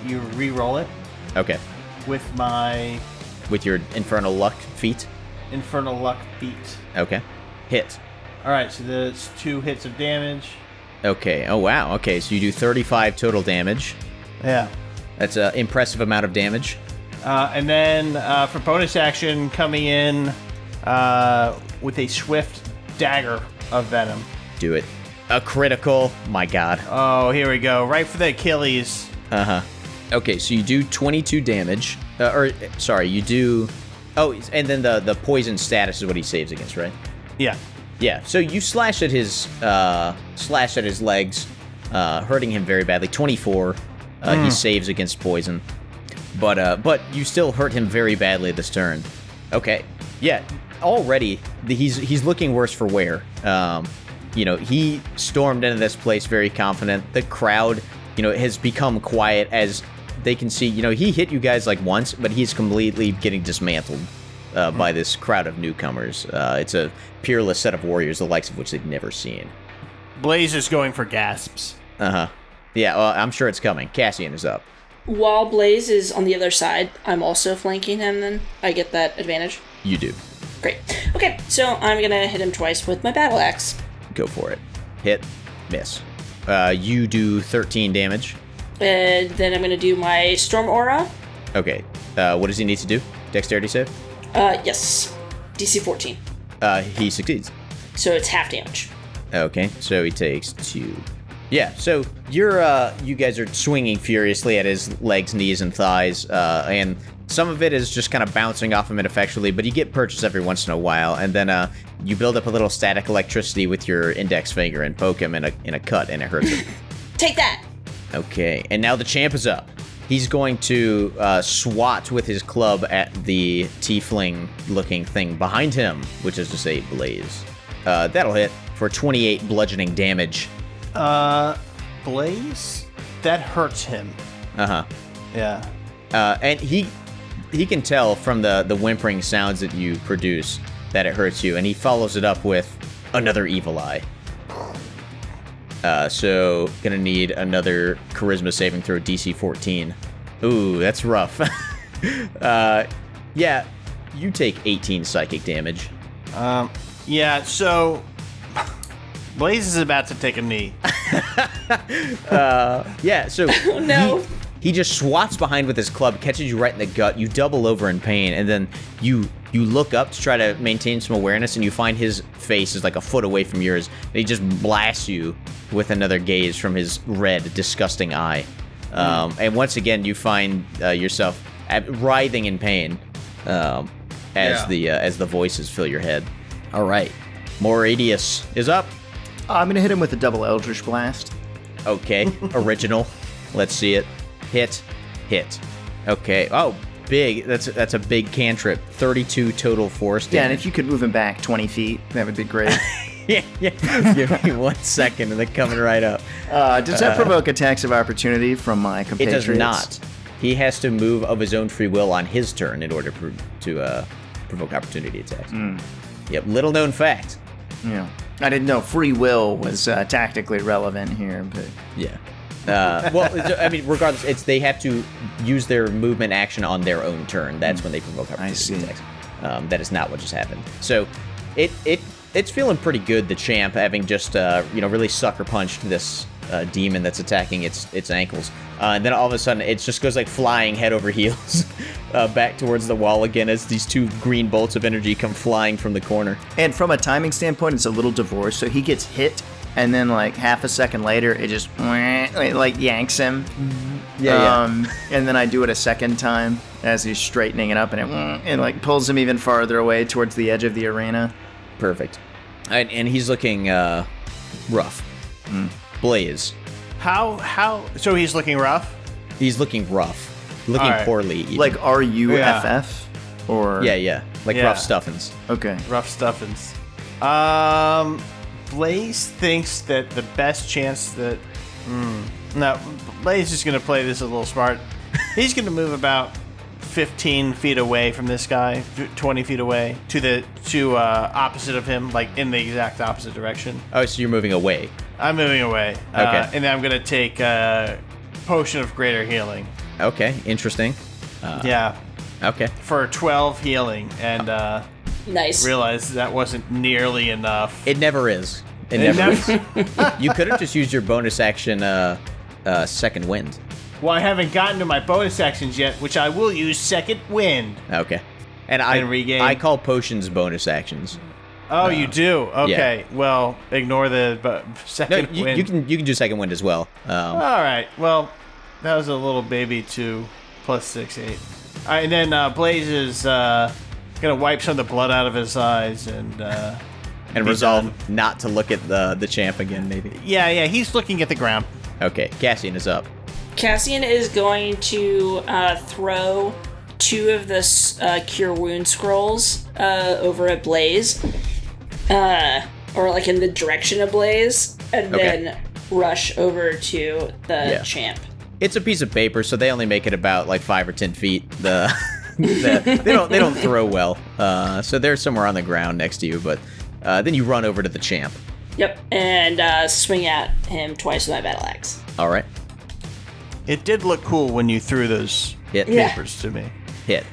you re-roll it. Okay. With your Infernal Luck feat? Infernal Luck feat. Okay. Hit. Alright, so that's 2 hits of damage. Okay. Oh, wow. Okay, so you do 35 total damage. Yeah. That's an impressive amount of damage. And then for bonus action, coming in with a swift dagger of venom. Do it. A critical. My god. Oh, here we go. Right for the Achilles. Uh-huh. Okay, so you do 22 damage. You do... Oh, and then the poison status is what he saves against, right? Yeah. Yeah, so you slash at his legs, hurting him very badly. 24. He saves against poison. But you still hurt him very badly this turn. Okay. Yeah, already he's looking worse for wear. He stormed into this place very confident. The crowd, has become quiet as they can see, he hit you guys like once, but he's completely getting dismantled by this crowd of newcomers. It's a peerless set of warriors, the likes of which they've never seen. Blaze is going for gasps. Uh-huh. Yeah, well, I'm sure it's coming. Cassian is up. While Blaze is on the other side, I'm also flanking him then. I get that advantage. You do. Great. Okay, so I'm going to hit him twice with my battle axe. Go for it. Hit. Miss. You do 13 damage. And then I'm going to do my Storm Aura. Okay. What does he need to do? Dexterity save? Yes. DC 14. He succeeds. So it's half damage. Okay, so he takes 2. Yeah, so you guys are swinging furiously at his legs, knees, and thighs, and some of it is just kind of bouncing off him ineffectually, but you get purchase every once in a while, and then you build up a little static electricity with your index finger and poke him in a cut, and it hurts him. Take that! Okay, and now the champ is up. He's going to swat with his club at the tiefling-looking thing behind him, which is to say Blaze. That'll hit for 28 bludgeoning damage. Blaze? That hurts him. Uh-huh. Yeah. And he can tell from the whimpering sounds that you produce that it hurts you, and he follows it up with another evil eye. So gonna need another charisma saving throw, DC 14. Ooh, that's rough. Yeah, you take 18 psychic damage. Yeah, so Blaze is about to take a knee. Yeah, so Oh, no. He just swats behind with his club, catches you right in the gut. You double over in pain, and then you look up to try to maintain some awareness, and you find his face is like a foot away from yours, and he just blasts you with another gaze from his red, disgusting eye. And once again, you find yourself writhing in pain as the voices fill your head. All right, Moradius is up. I'm gonna hit him with a double Eldritch Blast. Okay, original. Let's see it. Hit. Okay. Oh, big. That's a big cantrip. 32 total force damage. Yeah, and if you could move him back 20 feet, that would be great. yeah. Give me 1 second, and they're coming right up. Does that provoke attacks of opportunity from my It compatriots? does not. He has to move of his own free will on his turn in order to provoke opportunity attacks. Yep. Little known fact. Yeah. I didn't know free will was tactically relevant here, but Yeah. Well, I mean, regardless, they have to use their movement action on their own turn. That's when they provoke opportunity attacks. That is not what just happened. So, it it's feeling pretty good, the champ, having just, really sucker punched this demon that's attacking its ankles. And then all of a sudden, it just goes like flying head over heels back towards the wall again as these 2 green bolts of energy come flying from the corner. And from a timing standpoint, it's a little divorced. So he gets hit, and then like half a second later, it just like yanks him. Yeah. And then I do it a second time as he's straightening it up, and it like pulls him even farther away towards the edge of the arena. Perfect. And he's looking rough. Blaze. How? So he's looking rough? He's looking rough. Looking All right. poorly. Even. Like RUFF? Or Yeah. Like Yeah. rough stuffins. Okay. Rough stuffins. Blaze thinks that the best chance that... No, Blaze is going to play this a little smart. He's going to move about 15 feet away from this guy, 20 feet away, to opposite of him, like in the exact opposite direction. Oh, so you're moving away. I'm moving away. Okay. And then I'm going to take Potion of Greater Healing. Okay, interesting. Yeah. Okay. For 12 healing, and Nice. realized that wasn't nearly enough. It never is. It never is. You could have just used your bonus action, Second Wind. Well, I haven't gotten to my bonus actions yet, which I will use Second Wind. Okay. And regain. I call potions bonus actions. Oh, you do? Okay. Well, ignore the Second No, Wind. you can do Second Wind as well. All right. Well, that was a little baby 2 plus 6, 8. All right, and then Blaze is gonna wipe some of the blood out of his eyes and resolve not to look at the champ again, maybe. yeah, he's looking at the ground. Okay, Cassian is up. Cassian is going to throw 2 of the Cure Wound scrolls over at Blaze, or like in the direction of Blaze, and Okay. then rush over to the champ. It's a piece of paper, so they only make it about like 5 or 10 feet. They don't throw well, so they're somewhere on the ground next to you. But then you run over to the champ. Yep, and swing at him twice with my battle axe. All right, It did look cool when you threw those hit. Yeah. papers to me. Hit.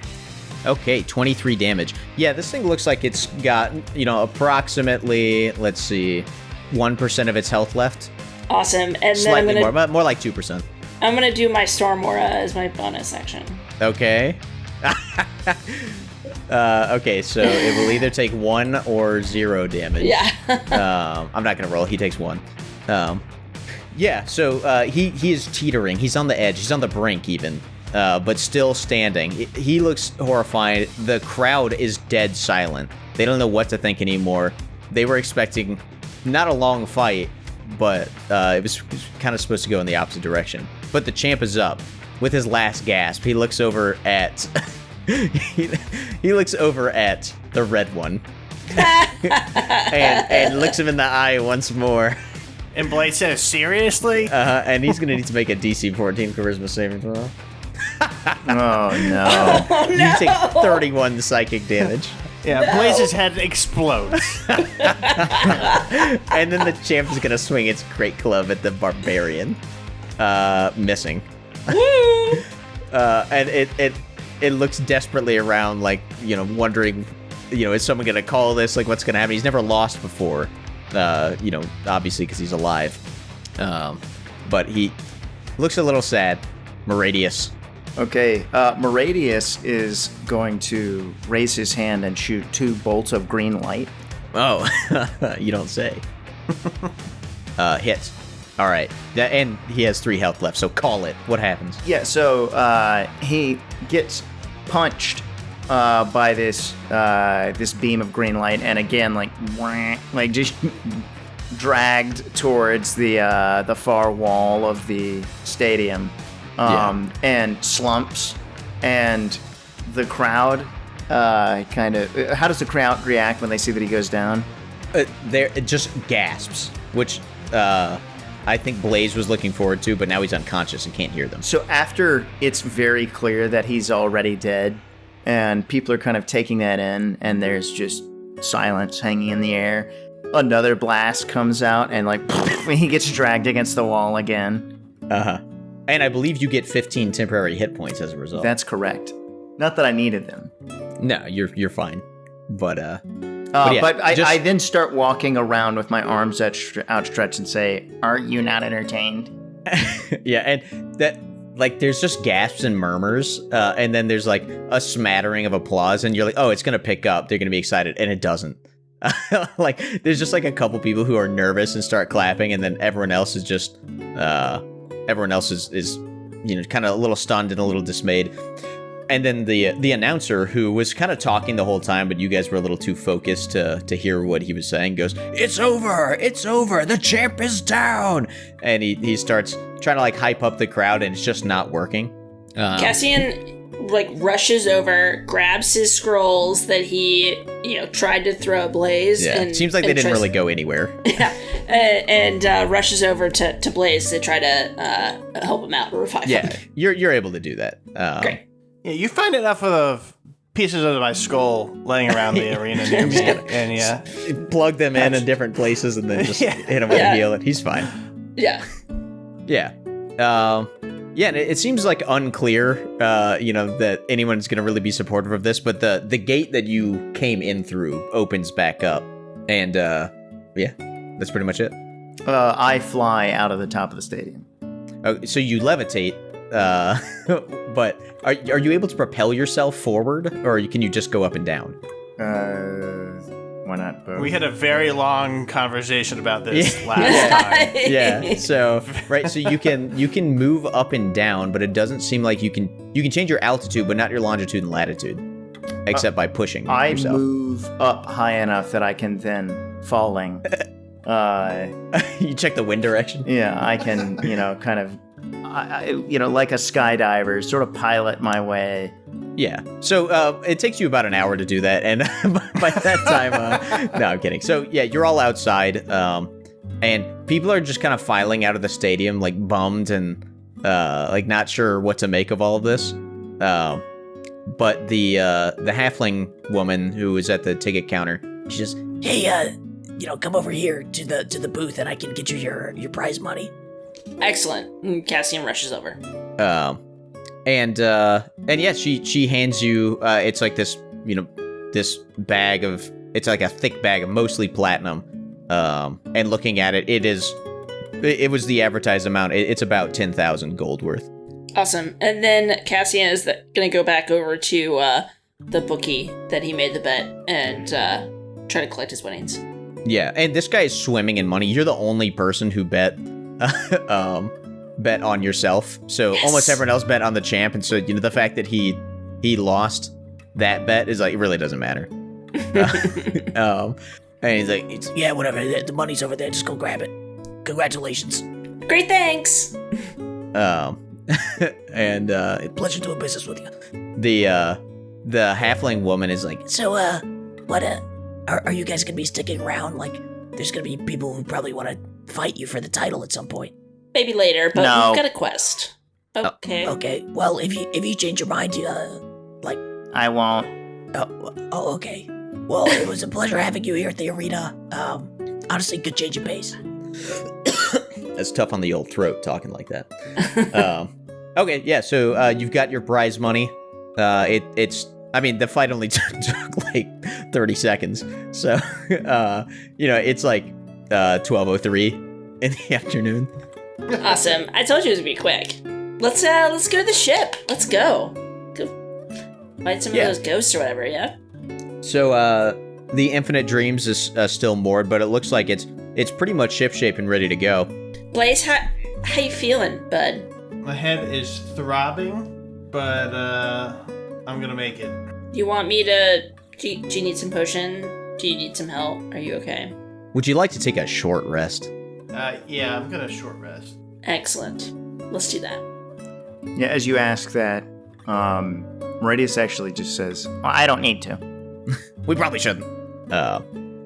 Okay, 23 damage. Yeah, this thing looks like it's got approximately, let's see, 1% of its health left. Awesome, and Slightly then more like 2%. I'm gonna do my Storm Aura as my bonus action. Okay. Okay, so it will either take 1 or 0 damage. Yeah. I'm not gonna roll. He takes 1. Yeah. So he is teetering. He's on the edge. He's on the brink even, but still standing. He looks horrified. The crowd is dead silent. They don't know what to think anymore. They were expecting not a long fight, but it was kind of supposed to go in the opposite direction. But the champ is up with his last gasp. He looks over at he looks over at the red one and looks him in the eye once more. And Blaze says, seriously? And he's gonna need to make a DC 14 charisma saving throw. Oh no. You take 31 psychic damage. Yeah, Blaze's head explodes. And then the champ is gonna swing its great club at the barbarian. Missing. And it looks desperately around, like, wondering, is someone gonna call this? Like, what's gonna happen? He's never lost before, obviously because he's alive. But he looks a little sad. Moradius. Okay, Moradius is going to raise his hand and shoot 2 bolts of green light. Oh, you don't say. Hit. All right, and he has 3 health left, so call it. What happens? Yeah, so he gets punched by this beam of green light, and again, like just dragged towards the far wall of the stadium, and slumps, and the crowd kind of. How does the crowd react when they see that he goes down? It just gasps, which I think Blaze was looking forward to, but now he's unconscious and can't hear them. So after it's very clear that he's already dead, and people are kind of taking that in, and there's just silence hanging in the air, another blast comes out, and he gets dragged against the wall again. And I believe you get 15 temporary hit points as a result. That's correct. Not that I needed them. No, you're fine. But But I then start walking around with my arms outstretched and say, "Are you not entertained?" Yeah, and that, like, there's just gasps and murmurs, and then there's, like, a smattering of applause, and you're like, oh, it's gonna pick up, they're gonna be excited, and it doesn't. Like, there's just, like, a couple people who are nervous and start clapping, and then everyone else is just, you know, kind of a little stunned and a little dismayed. And then the announcer, who was kind of talking the whole time, but you guys were a little too focused to hear what he was saying, goes, it's over, the champ is down. And he starts trying to, like, hype up the crowd, and it's just not working. Cassian, like, rushes over, grabs his scrolls that he, you know, tried to throw ablaze. Yeah, and seems like they didn't really go anywhere. Yeah, and rushes over to Blaze to try to help him out, revive him. Yeah, you're able to do that. Great. Yeah, you find enough of pieces of my skull laying around the arena near me, and plug them in different places, and then just hit him with a heal, and he's fine. Yeah. Yeah. Yeah, and it seems like unclear, you know, that anyone's going to really be supportive of this, but the gate that you came in through opens back up, and yeah, that's pretty much it. I fly out of the top of the stadium. Oh, so you levitate, but are you able to propel yourself forward, or can you just go up and down? Why not both? We had a very long conversation about this last time. Yeah. So so you can move up and down, but it doesn't seem like you can change your altitude, but not your longitude and latitude, except by pushing yourself. I move up high enough that I can then falling. You check the wind direction. Yeah, I can, you know, kind of, like a skydiver, sort of pilot my way. Yeah. So it takes you about an hour to do that, and by that time, no, I'm kidding. So yeah, you're all outside, and people are just kind of filing out of the stadium, like bummed and like not sure what to make of all of this. But the halfling woman who is at the ticket counter, she just, hey, come over here to the booth, and I can get you your prize money. Excellent. And Cassian rushes over. And yeah, she hands you, it's like this, this bag of, it's like a thick bag of mostly platinum. And looking at it, it was the advertised amount. It's about 10,000 gold worth. Awesome. And then Cassian is going to go back over to the bookie that he made the bet and try to collect his winnings. Yeah, and this guy is swimming in money. You're the only person who bet on yourself. So yes. Almost everyone else bet on the champ, and so the fact that he lost that bet is like, it really doesn't matter. And he's like, yeah, whatever. The money's over there. Just go grab it. Congratulations. Great, thanks. And pleasure doing business with you. The halfling woman is like, so what are you guys gonna be sticking around? Like, there's gonna be people who probably want to fight you for the title at some point. Maybe later, but no. We've got a quest. Okay. Okay. Well, if you change your mind, I won't. Oh, okay. Well, it was a pleasure having you here at the arena. Honestly, good change of pace. That's tough on the old throat, talking like that. Okay, yeah, so you've got your prize money. The fight only took like 30 seconds. So, it's like 12:03 in the afternoon. Awesome. I told you it was going to be quick. Let's go to the ship. Let's go. Go fight some of those ghosts or whatever, yeah? So, the Infinite Dreams is still moored, but it looks like it's pretty much shipshape and ready to go. Blaze, how you feeling, bud? My head is throbbing, but I'm gonna make it. You want me to... Do you need some potion? Do you need some help? Are you okay? Would you like to take a short rest? Yeah, I'm gonna short rest. Excellent. Let's do that. Yeah, as you ask that, Meridius actually just says, I don't need to. We probably shouldn't.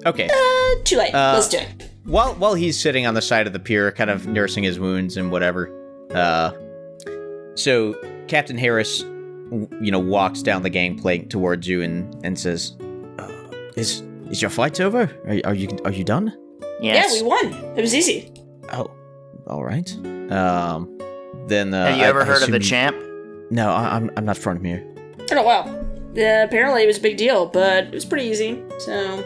Okay. Too late. Let's do it. While he's sitting on the side of the pier, kind of nursing his wounds and whatever, so Captain Harris, walks down the gangplank towards you and says, "Is your fight over? Are you done?" Yes. Yeah, we won. It was easy. Oh, all right. Then have you ever heard of the champ? No, I'm not from here. Oh wow. Apparently it was a big deal, but it was pretty easy. So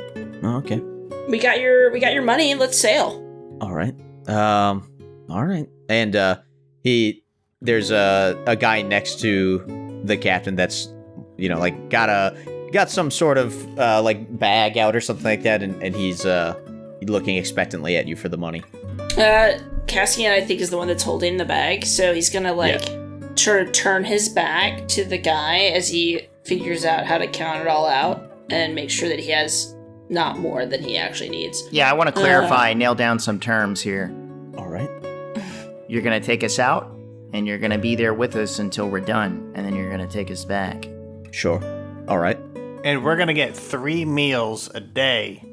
Oh, okay. We got your money. Let's sail. All right. All right. And there's a guy next to the captain that's, like got some sort of like bag out or something like that, and he's looking expectantly at you for the money. Cassian, I think, is the one that's holding the bag, so he's gonna turn his back to the guy as he figures out how to count it all out and make sure that he has not more than he actually needs. Yeah, I want to clarify, nail down some terms here. All right. You're going to take us out, and you're going to be there with us until we're done, and then you're going to take us back. Sure. All right. And we're going to get 3 meals a day.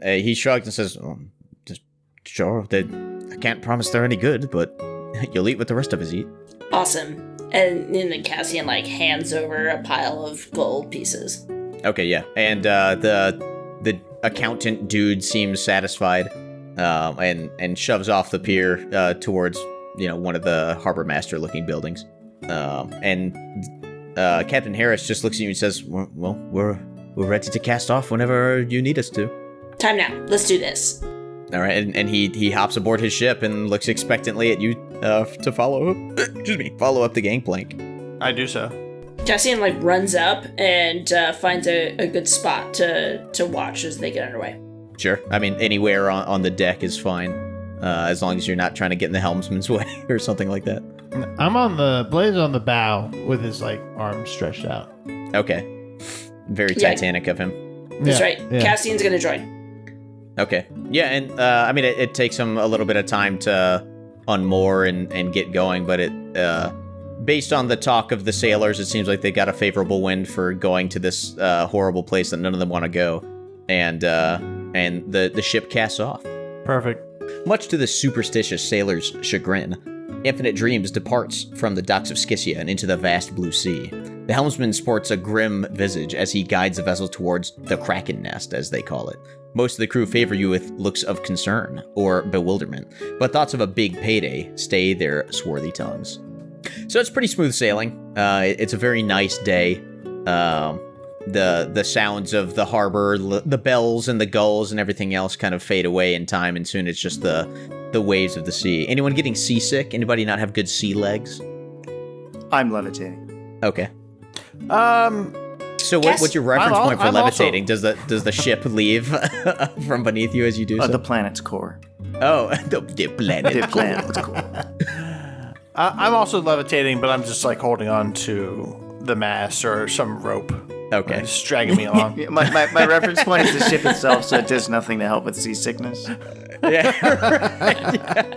He shrugs and says, just sure. I can't promise they're any good, but you'll eat what the rest of us eat. Awesome. And then Cassian, hands over a pile of gold pieces. Okay, yeah. And the accountant dude seems satisfied, and shoves off the pier towards one of the harbor master looking buildings. And Captain Harris just looks at you and says, "Well, we're ready to cast off whenever you need us to." Time now. Let's do this. All right, and he hops aboard his ship and looks expectantly at you to follow up the gangplank. I do so. Cassian runs up and finds a good spot to watch as they get underway. Sure. I mean, anywhere on the deck is fine, as long as you're not trying to get in the helmsman's way or something like that. I'm Blaze on the bow with his arms stretched out. Okay. Very Titanic of him. That's right. Yeah. Cassian's gonna join. Okay. Yeah, and I mean, it takes him a little bit of time to unmoor and get going, but based on the talk of the sailors, it seems like they got a favorable wind for going to this horrible place that none of them want to go, and the ship casts off. Perfect. Much to the superstitious sailors' chagrin, Infinite Dreams departs from the docks of Scythia and into the vast blue sea. The helmsman sports a grim visage as he guides the vessel towards the Kraken Nest, as they call it. Most of the crew favor you with looks of concern or bewilderment, but thoughts of a big payday stay their swarthy tongues. So it's pretty smooth sailing. It's a very nice day. The sounds of the harbor, the bells and the gulls and everything else kind of fade away in time, and soon it's just the waves of the sea. Anyone getting seasick? Anybody not have good sea legs? I'm levitating. Okay. So what's your reference point for levitating? Does the ship leave from beneath you as you do so? The planet's core. Oh, the planet's core. I'm also levitating, but I'm just holding on to the mast or some rope. Okay. Just dragging me along. my reference point is the ship itself, so it does nothing to help with seasickness. Yeah.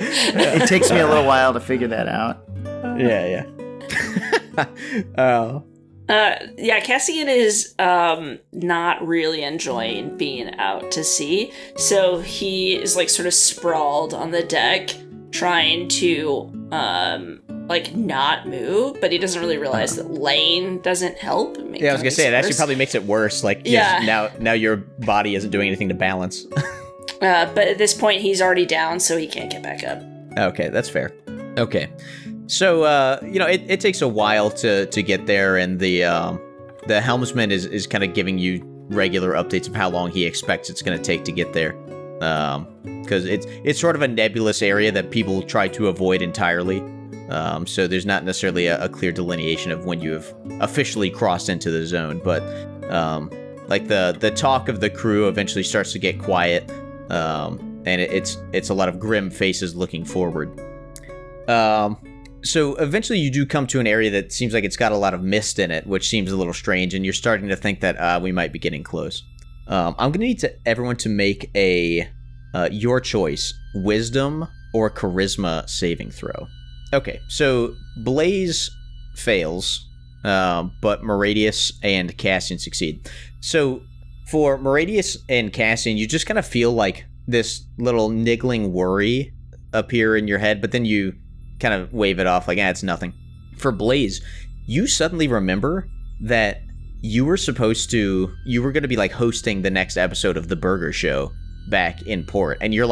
It takes me a little while to figure that out. Yeah. Oh. Cassian is not really enjoying being out to sea, so he is sort of sprawled on the deck, trying to not move, but he doesn't really realize that laying doesn't help. Yeah, I was gonna say it actually probably makes it worse. Now your body isn't doing anything to balance. But at this point, he's already down, so he can't get back up. Okay, that's fair. Okay. So, it takes a while to get there, and the helmsman is kind of giving you regular updates of how long he expects it's going to take to get there. Because it's sort of a nebulous area that people try to avoid entirely. So there's not necessarily a clear delineation of when you have officially crossed into the zone. But, the talk of the crew eventually starts to get quiet, and it's a lot of grim faces looking forward. So eventually you do come to an area that seems like it's got a lot of mist in it, which seems a little strange, and you're starting to think that we might be getting close. I'm going to need everyone to make a your choice, wisdom or charisma saving throw. Okay, so Blaze fails, but Meridius and Cassian succeed. So for Meridius and Cassian, you just kind of feel like this little niggling worry appear in your head, but then you kind of wave it off it's nothing. For Blaze, you suddenly remember that you were going to be hosting the next episode of The Burger Show back in port, and you're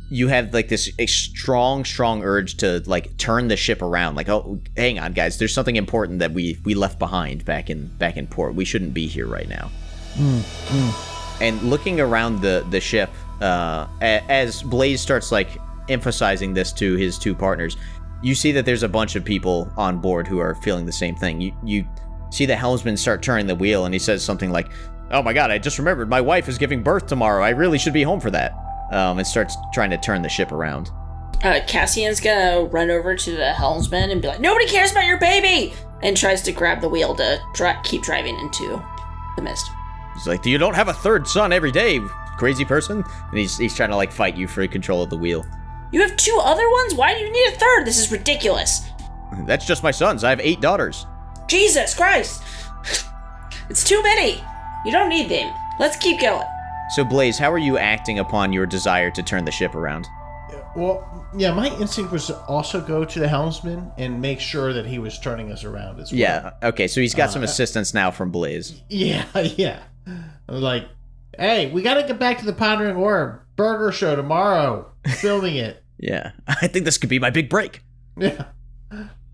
you have this strong urge to turn the ship around, oh, hang on guys, there's something important that we left behind back in port. We shouldn't be here right now. And looking around the ship, as Blaze starts like emphasizing this to his two partners, you see that there's a bunch of people on board who are feeling the same thing. You see the helmsman start turning the wheel, and he says something like, "Oh my god, I just remembered my wife is giving birth tomorrow. I really should be home for that." And starts trying to turn the ship around. Cassian's gonna run over to the helmsman and be like, "Nobody cares about your baby!" and tries to grab the wheel to keep driving into the mist. He's like, "You don't have a third son every day, crazy person." And he's trying to like fight you for control of the wheel. You have 2 other ones? Why do you need a third? This is ridiculous. That's just my sons. I have 8 daughters. Jesus Christ! It's too many. You don't need them. Let's keep going. So Blaze, how are you acting upon your desire to turn the ship around? Well, yeah, my instinct was to also go to the helmsman and make sure that he was turning us around as well. Yeah, okay, so he's got some assistance now from Blaze. Yeah. I was like, hey, we gotta get back to the Pondering Worm burger show tomorrow. Filming it. Yeah, I think this could be my big break. Yeah.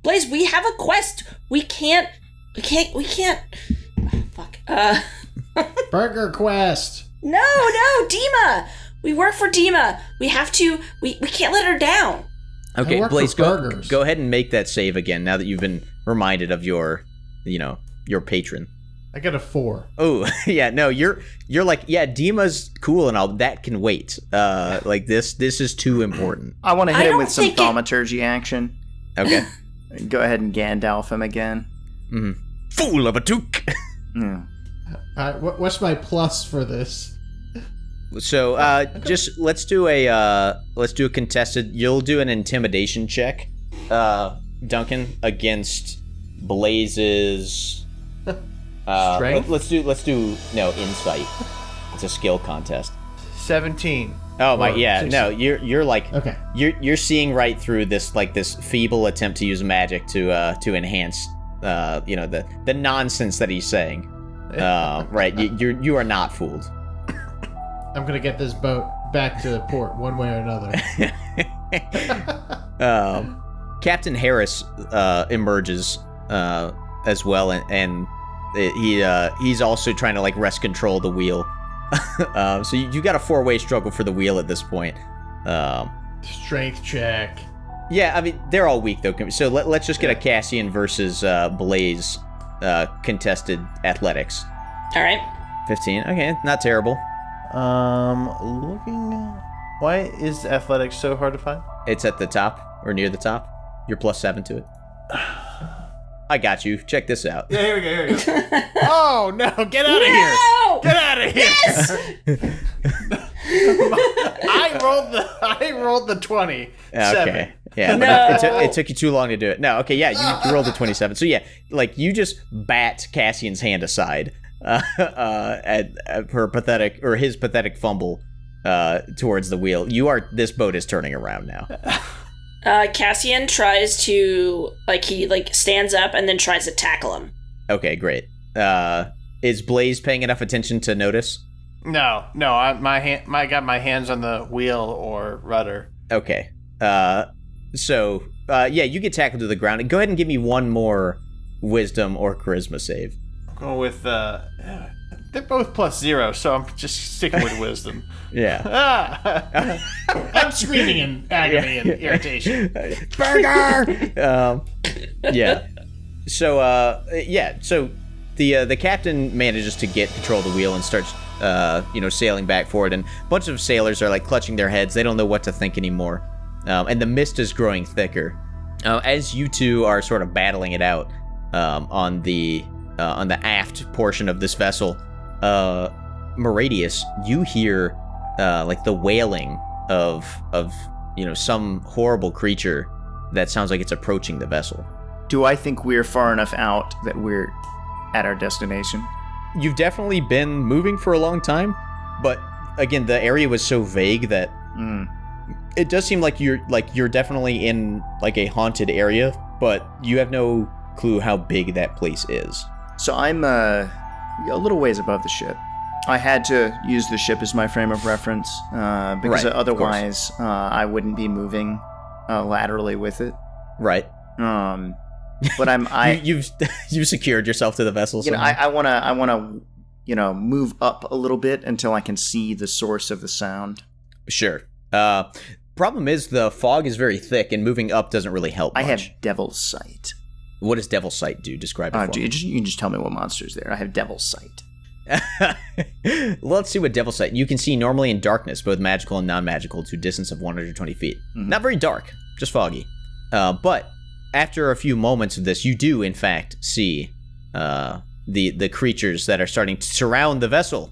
Blaze, we have a quest. We can't. Oh, fuck. Burger Quest. No, Dima. We work for Dima. We have to. We can't let her down. Okay, Blaze, go ahead and make that save again now that you've been reminded of your patron. I got a 4. Oh, yeah, no, you're like, yeah, Dima's cool and all, that can wait. Like this is too important. I want to hit him with some thaumaturgy action. Okay. Go ahead and Gandalf him again. Mm-hmm. Fool of a took. Yeah. What's my plus for this? So, just let's do a contested. You'll do an intimidation check, Duncan, against Blaze's. Strength? Let's do insight. It's a skill contest. 17. Oh my, yeah, 16. No, you're like, okay. You're seeing right through this feeble attempt to use magic to enhance, the nonsense that he's saying. Right, you are not fooled. I'm gonna get this boat back to port one way or another. Captain Harris emerges as well, and he's also trying to like wrest control of the wheel. So you got a 4-way struggle for the wheel at this point. Strength check. Yeah, I mean they're all weak though. So let's just get a Cassian versus Blaze contested athletics. All right. 15. Okay, not terrible. Why is athletics so hard to find? It's at the top or near the top. You're +7 to it. I got you. Check this out. Yeah, here we go. Oh no! Get out of here! Get out of here! Yes! I rolled the 20. Okay. Yeah, no. But it took you too long to do it. No, okay, yeah, you rolled a 27. So yeah, like you just bat Cassian's hand aside at her pathetic or his pathetic fumble towards the wheel. This boat is turning around now. Cassian tries to he stands up and then tries to tackle him. Okay, great. Is Blaze paying enough attention to notice? No. I got my hands on the wheel or rudder. Okay. So you get tackled to the ground. Go ahead and give me one more wisdom or charisma save. I'll go with they're both +0, so I'm just sticking with wisdom. Yeah. I'm screaming in agony and irritation. Burger! Yeah. So, so the captain manages to get control of the wheel and starts, sailing back forward, and a bunch of sailors are, like, clutching their heads. They don't know what to think anymore. And the mist is growing thicker. As you two are sort of battling it out on the aft portion of this vessel, Moradius, you hear the wailing of some horrible creature that sounds like it's approaching the vessel. Do I think we're far enough out that we're at our destination? You've definitely been moving for a long time, but again, the area was so vague that it does seem like you're definitely in like a haunted area, but you have no clue how big that place is. So I'm a little ways above the ship. I had to use the ship as my frame of reference because otherwise I wouldn't be moving laterally with it. Right. But you've secured yourself to the vessel. I wanna move up a little bit until I can see the source of the sound? Sure. Problem is the fog is very thick, and moving up doesn't really help much. I have Devil's Sight. What does Devil's Sight do? Describe it for me. You can just tell me what monster's there. I have Devil's Sight. Let's see what Devil's Sight. You can see normally in darkness, both magical and non-magical, to a distance of 120 feet. Mm-hmm. Not very dark, just foggy. But after a few moments of this, you do, in fact, see the creatures that are starting to surround the vessel.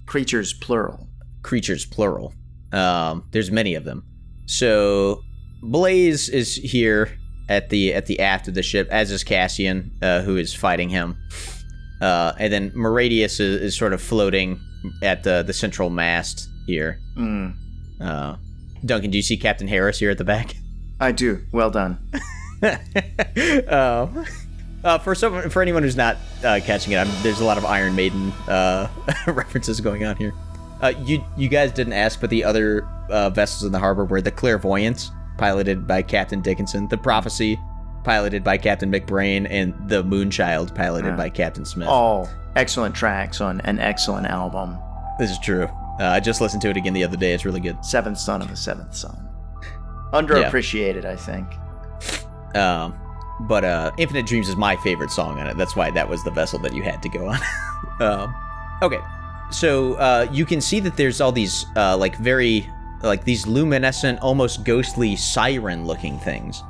Creatures, plural. Creatures, plural. There's many of them. So Blaze is here at the aft of the ship, as is Cassian, who is fighting him. And then Moradius is sort of floating at the central mast here. Duncan, do you see Captain Harris here at the back? I do. Well done. For anyone who's not catching it, there's a lot of Iron Maiden references going on here. You guys didn't ask, but the other vessels in the harbor were the Clairvoyance, piloted by Captain Dickinson, the Prophecy, piloted by Captain McBrain, and the Moonchild, piloted by Captain Smith. All excellent tracks on an excellent album. This is true. I just listened to it again the other day. It's really good. Seventh Son of the Seventh Son. Underappreciated, I think. But Infinite Dreams is my favorite song on it. That's why that was the vessel that you had to go on. Okay. So you can see that there's all these these luminescent, almost ghostly siren-looking things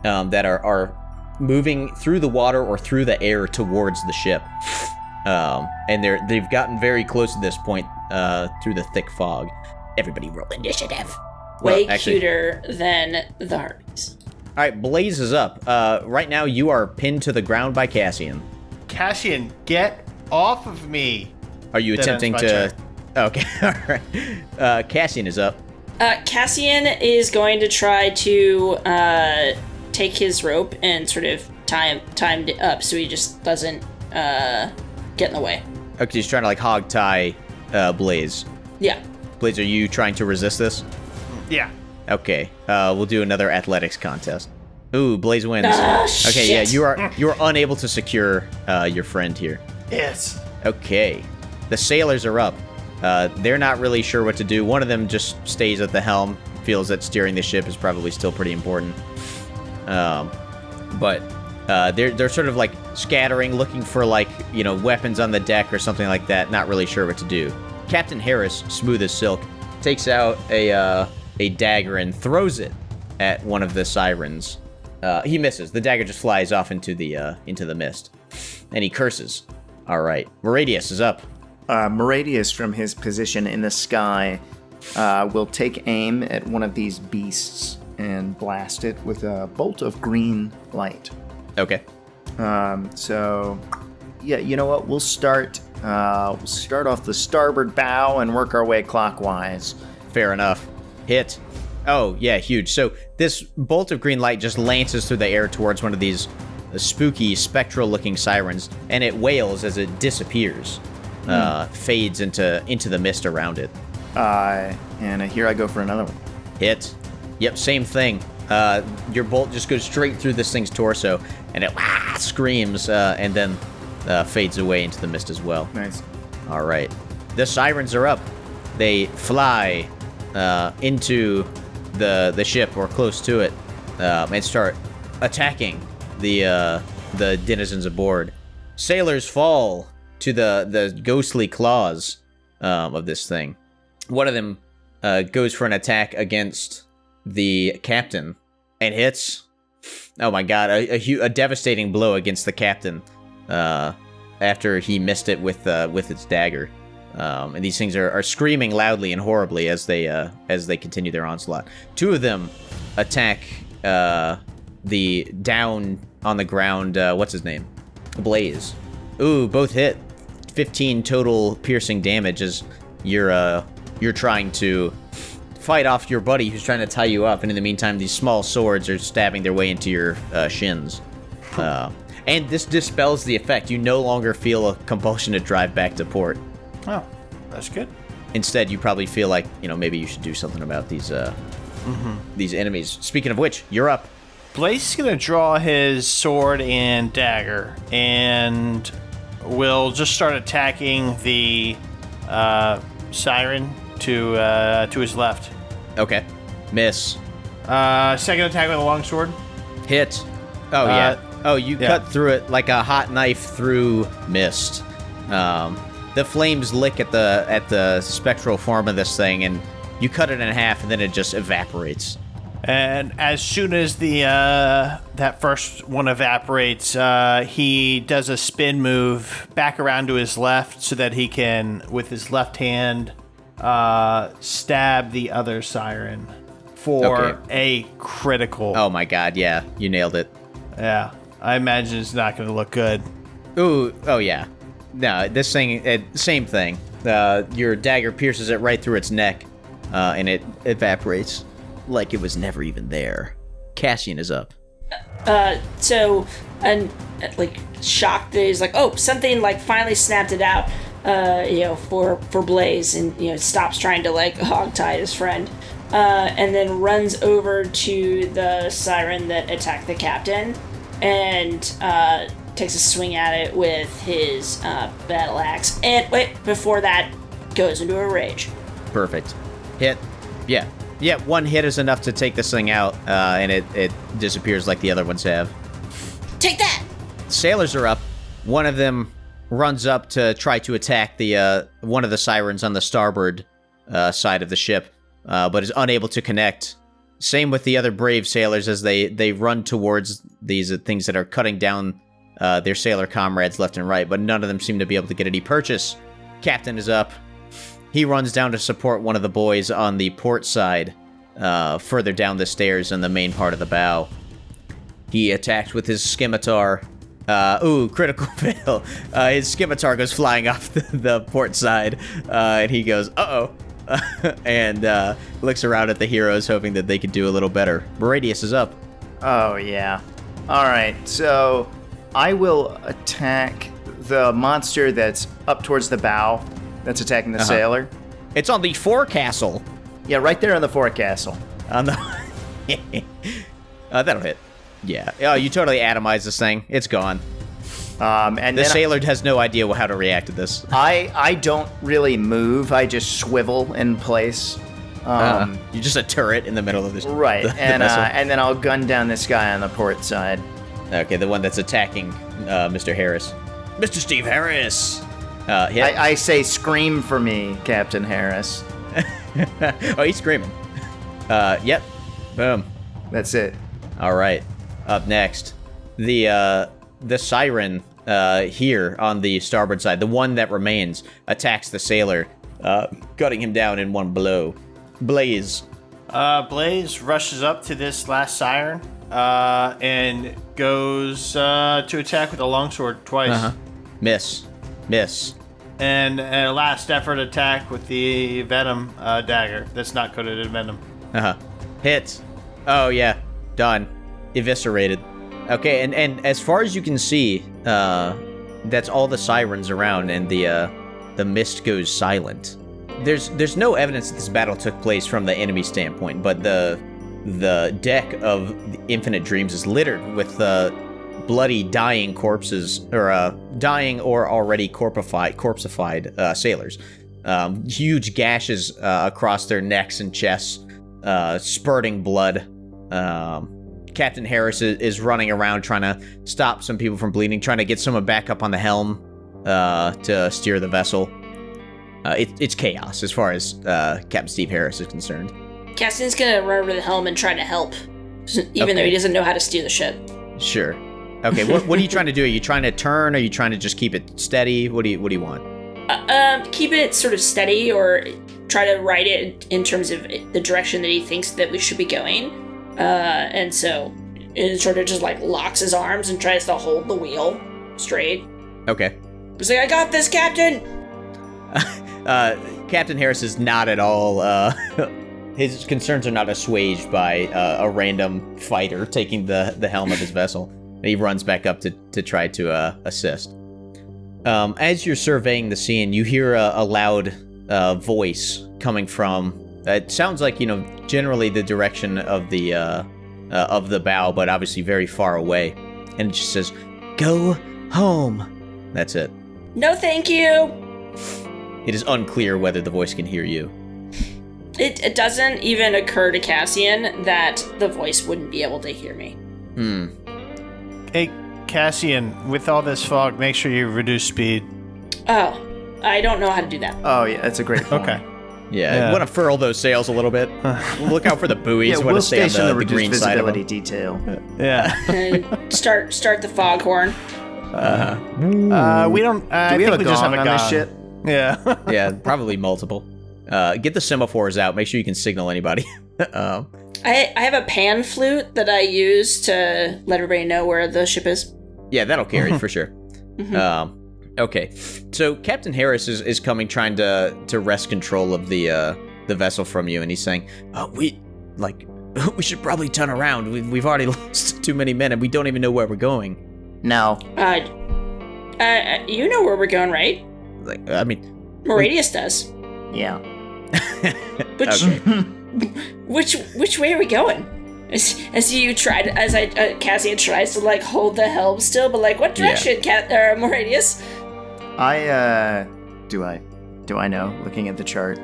that are moving through the water or through the air towards the ship, and they've gotten very close at this point through the thick fog. Everybody roll initiative. Way cuter than the Harpies. All right, Blaze is up. Right now, you are pinned to the ground by Cassian. Cassian, get off of me. Are you attempting to... Okay, all right. Cassian is up. Cassian is going to try to take his rope and sort of tie it up so he just doesn't get in the way. Okay, he's trying to hog tie Blaze. Yeah. Blaze, are you trying to resist this? Yeah. Okay, we'll do another athletics contest. Ooh, Blaze wins. Okay, shit. yeah, you are unable to secure your friend here. Yes. Okay, the sailors are up. They're not really sure what to do. One of them just stays at the helm, feels that steering the ship is probably still pretty important. But they're sort of scattering, looking for weapons on the deck or something like that. Not really sure what to do. Captain Harris, smooth as silk, takes out a dagger and throws it at one of the sirens. He misses. The dagger just flies off into the mist, and he curses. All right, Moradius is up. Moradius, from his position in the sky, will take aim at one of these beasts and blast it with a bolt of green light. Okay. So, yeah, you know what? We'll start off the starboard bow and work our way clockwise. Fair enough. Hit. Oh, yeah, huge. So this bolt of green light just lances through the air towards one of these spooky, spectral-looking sirens, and it wails as it disappears, fades into the mist around it. And here I go for another one. Hit. Yep, same thing. Your bolt just goes straight through this thing's torso, and it screams, and then fades away into the mist as well. Nice. All right. The sirens are up. They fly into the ship or close to it, and start attacking the denizens aboard. Sailors fall to the ghostly claws of this thing. One of them goes for an attack against the captain and hits. Oh my god, a devastating blow against the captain after he missed it with its dagger. And these things are screaming loudly and horribly as they continue their onslaught. Two of them attack the down on the ground, what's his name? Blaze. Ooh, both hit. 15 total piercing damage as you're trying to fight off your buddy who's trying to tie you up, and in the meantime, these small swords are stabbing their way into your shins. And this dispels the effect. You no longer feel a compulsion to drive back to port. Oh, that's good. Instead, you probably feel like, maybe you should do something about these enemies. Speaking of which, you're up. Blaze is going to draw his sword and dagger and will just start attacking the siren to his left. Okay. Miss. Second attack with a longsword. Hit. Oh, yeah. Oh, you cut through it like a hot knife through mist. The flames lick at the spectral form of this thing, and you cut it in half, and then it just evaporates. And as soon as the that first one evaporates, he does a spin move back around to his left so that he can, with his left hand, stab the other siren for a critical. Oh my god, yeah. You nailed it. Yeah. I imagine it's not going to look good. Ooh, oh yeah. No, this thing, same thing. Your dagger pierces it right through its neck, and it evaporates like it was never even there. Cassian is up. So, and like shocked that he's like, oh, something like finally snapped it out, for Blaze, and stops trying to like hogtie his friend, and then runs over to the siren that attacked the captain, and takes a swing at it with his battle axe. And before that, goes into a rage. Perfect. Hit. Yeah. Yeah, one hit is enough to take this thing out, and it disappears like the other ones have. Take that! Sailors are up. One of them runs up to try to attack the one of the sirens on the starboard side of the ship, but is unable to connect. Same with the other brave sailors as they run towards these things that are cutting down their sailor comrades left and right, but none of them seem to be able to get any purchase. Captain is up. He runs down to support one of the boys on the port side, further down the stairs in the main part of the bow. He attacks with his scimitar. Critical fail. His scimitar goes flying off the port side, and he goes, uh-oh, and looks around at the heroes, hoping that they could do a little better. Baradius is up. Oh, yeah. All right, so I will attack the monster that's up towards the bow. That's attacking the sailor. It's on the forecastle. Yeah, right there on the forecastle. On the... that'll hit. Yeah. Oh, you totally atomized this thing. It's gone. And the sailor has no idea how to react to this. I don't really move. I just swivel in place. You're just a turret in the middle of this. Right. And then I'll gun down this guy on the port side. Okay, the one that's attacking Mr. Harris. Mr. Steve Harris! Hit. I say scream for me, Captain Harris. Oh, he's screaming. Yep. Boom. That's it. All right. Up next, the siren here on the starboard side, the one that remains, attacks the sailor, cutting him down in one blow. Blaze. Blaze rushes up to this last siren and goes to attack with a longsword twice. Miss. And a last effort attack with the venom dagger that's not coated in venom. Hit. Oh, yeah. Done. Eviscerated. Okay, and as far as you can see, that's all the sirens around, and the mist goes silent. There's no evidence that this battle took place from the enemy standpoint, but the deck of Infinite Dreams is littered with bloody, dying corpses, or dying or already corpsified sailors. Huge gashes across their necks and chests, spurting blood. Captain Harris is running around trying to stop some people from bleeding, trying to get someone back up on the helm to steer the vessel. It's chaos as far as Captain Steve Harris is concerned. Cassian's gonna run over the helm and try to help, even though he doesn't know how to steer the ship. Sure. Okay, what are you trying to do? Are you trying to turn? Or are you trying to just keep it steady? What do you want? Keep it sort of steady, or try to ride it in terms of the direction that he thinks that we should be going. And so it sort of just like locks his arms and tries to hold the wheel straight. Okay. He's like, I got this, Captain! Captain Harris is not at all, his concerns are not assuaged by a random fighter taking the helm of his vessel. He runs back up to try to assist. As you're surveying the scene, you hear a loud voice coming from, it sounds like, generally the direction of the bow, but obviously very far away. And it just says, "Go home." That's it. No, thank you. It is unclear whether the voice can hear you. It doesn't even occur to Cassian that the voice wouldn't be able to hear me. Hey, Cassian, with all this fog, make sure you reduce speed. Oh, I don't know how to do that. Oh, yeah, that's a great point. Okay. Yeah, want to furl those sails a little bit. Look out for the buoys. Yeah, Want we'll to stay station on the the reduced green side of visibility them. detail. Yeah. And start the foghorn. We don't. Do we have a just have gong a on gong. this shit? Yeah. Yeah, probably multiple. Get the semaphores out. Make sure you can signal anybody. I have a pan flute that I use to let everybody know where the ship is. Yeah, that'll carry for sure. Okay, so Captain Harris is coming, trying to wrest control of the vessel from you, and he's saying, we should probably turn around. We've already lost too many men, and we don't even know where we're going. No. You know where we're going, right? Mm-hmm. Moradius does. Yeah. Which way are we going? Cassian tries to hold the helm still, but what direction, Moradius? Do I know? Looking at the chart,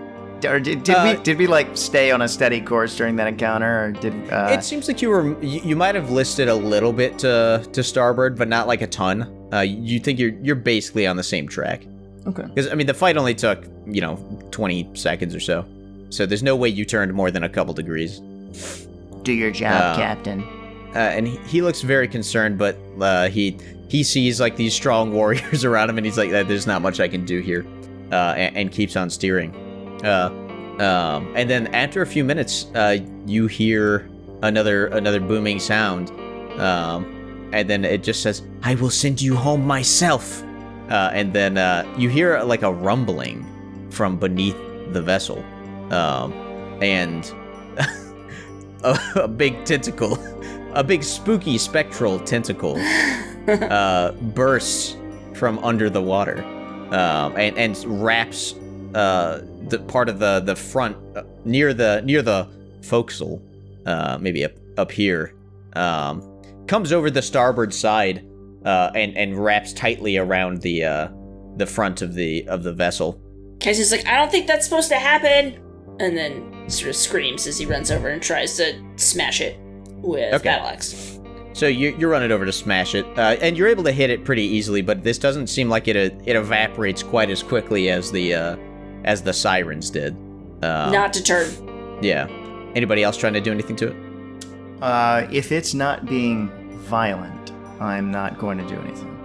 or did we stay on a steady course during that encounter, or did? It seems like you might have listed a little bit to starboard, but not a ton. You think you're basically on the same track. Okay. Because the fight only took 20 seconds or so, so there's no way you turned more than a couple degrees. Do your job, Captain. And he looks very concerned, but he sees these strong warriors around him, and he's like, "There's not much I can do here," and keeps on steering. And then after a few minutes, you hear another booming sound, and then it just says, "I will send you home myself." And then you hear a rumbling from beneath the vessel, and a big tentacle, a big spooky spectral tentacle, bursts from under the water, and wraps the part of the front near the forecastle, maybe up here, comes over the starboard side, and wraps tightly around the front of the vessel. Cassie's like, "I don't think that's supposed to happen," and then sort of screams as he runs over and tries to smash it with battle axe. So you run it over to smash it, and you're able to hit it pretty easily, but this doesn't seem like it evaporates quite as quickly as the sirens did. Not deterred. Yeah. Anybody else trying to do anything to it? If it's not being violent, I'm not going to do anything.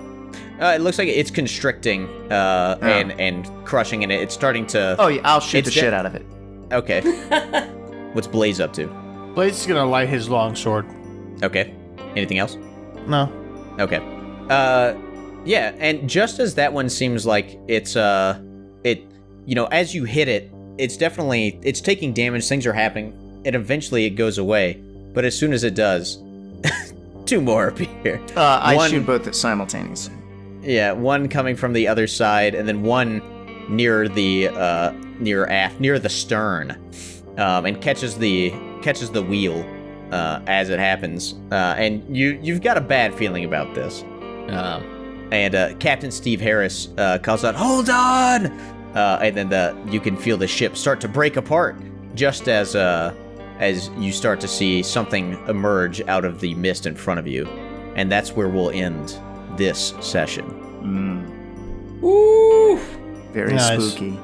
It looks like it's constricting and crushing, and it's starting to... Oh, yeah, I'll shoot the shit out of it. Okay. What's Blaze up to? Blaze is gonna light his long sword. Okay. Anything else? No. Okay. Yeah, and just as that one seems like it's as you hit it, it's taking damage, things are happening, and eventually it goes away. But as soon as it does, two more appear. I shoot both simultaneously. Yeah, one coming from the other side, and then one near the stern, and catches the wheel as it happens. And you've got a bad feeling about this. And Captain Steve Harris calls out, "Hold on!" And then you can feel the ship start to break apart, just as you start to see something emerge out of the mist in front of you. And that's where we'll end this session. Ooh. Very Nice. spooky.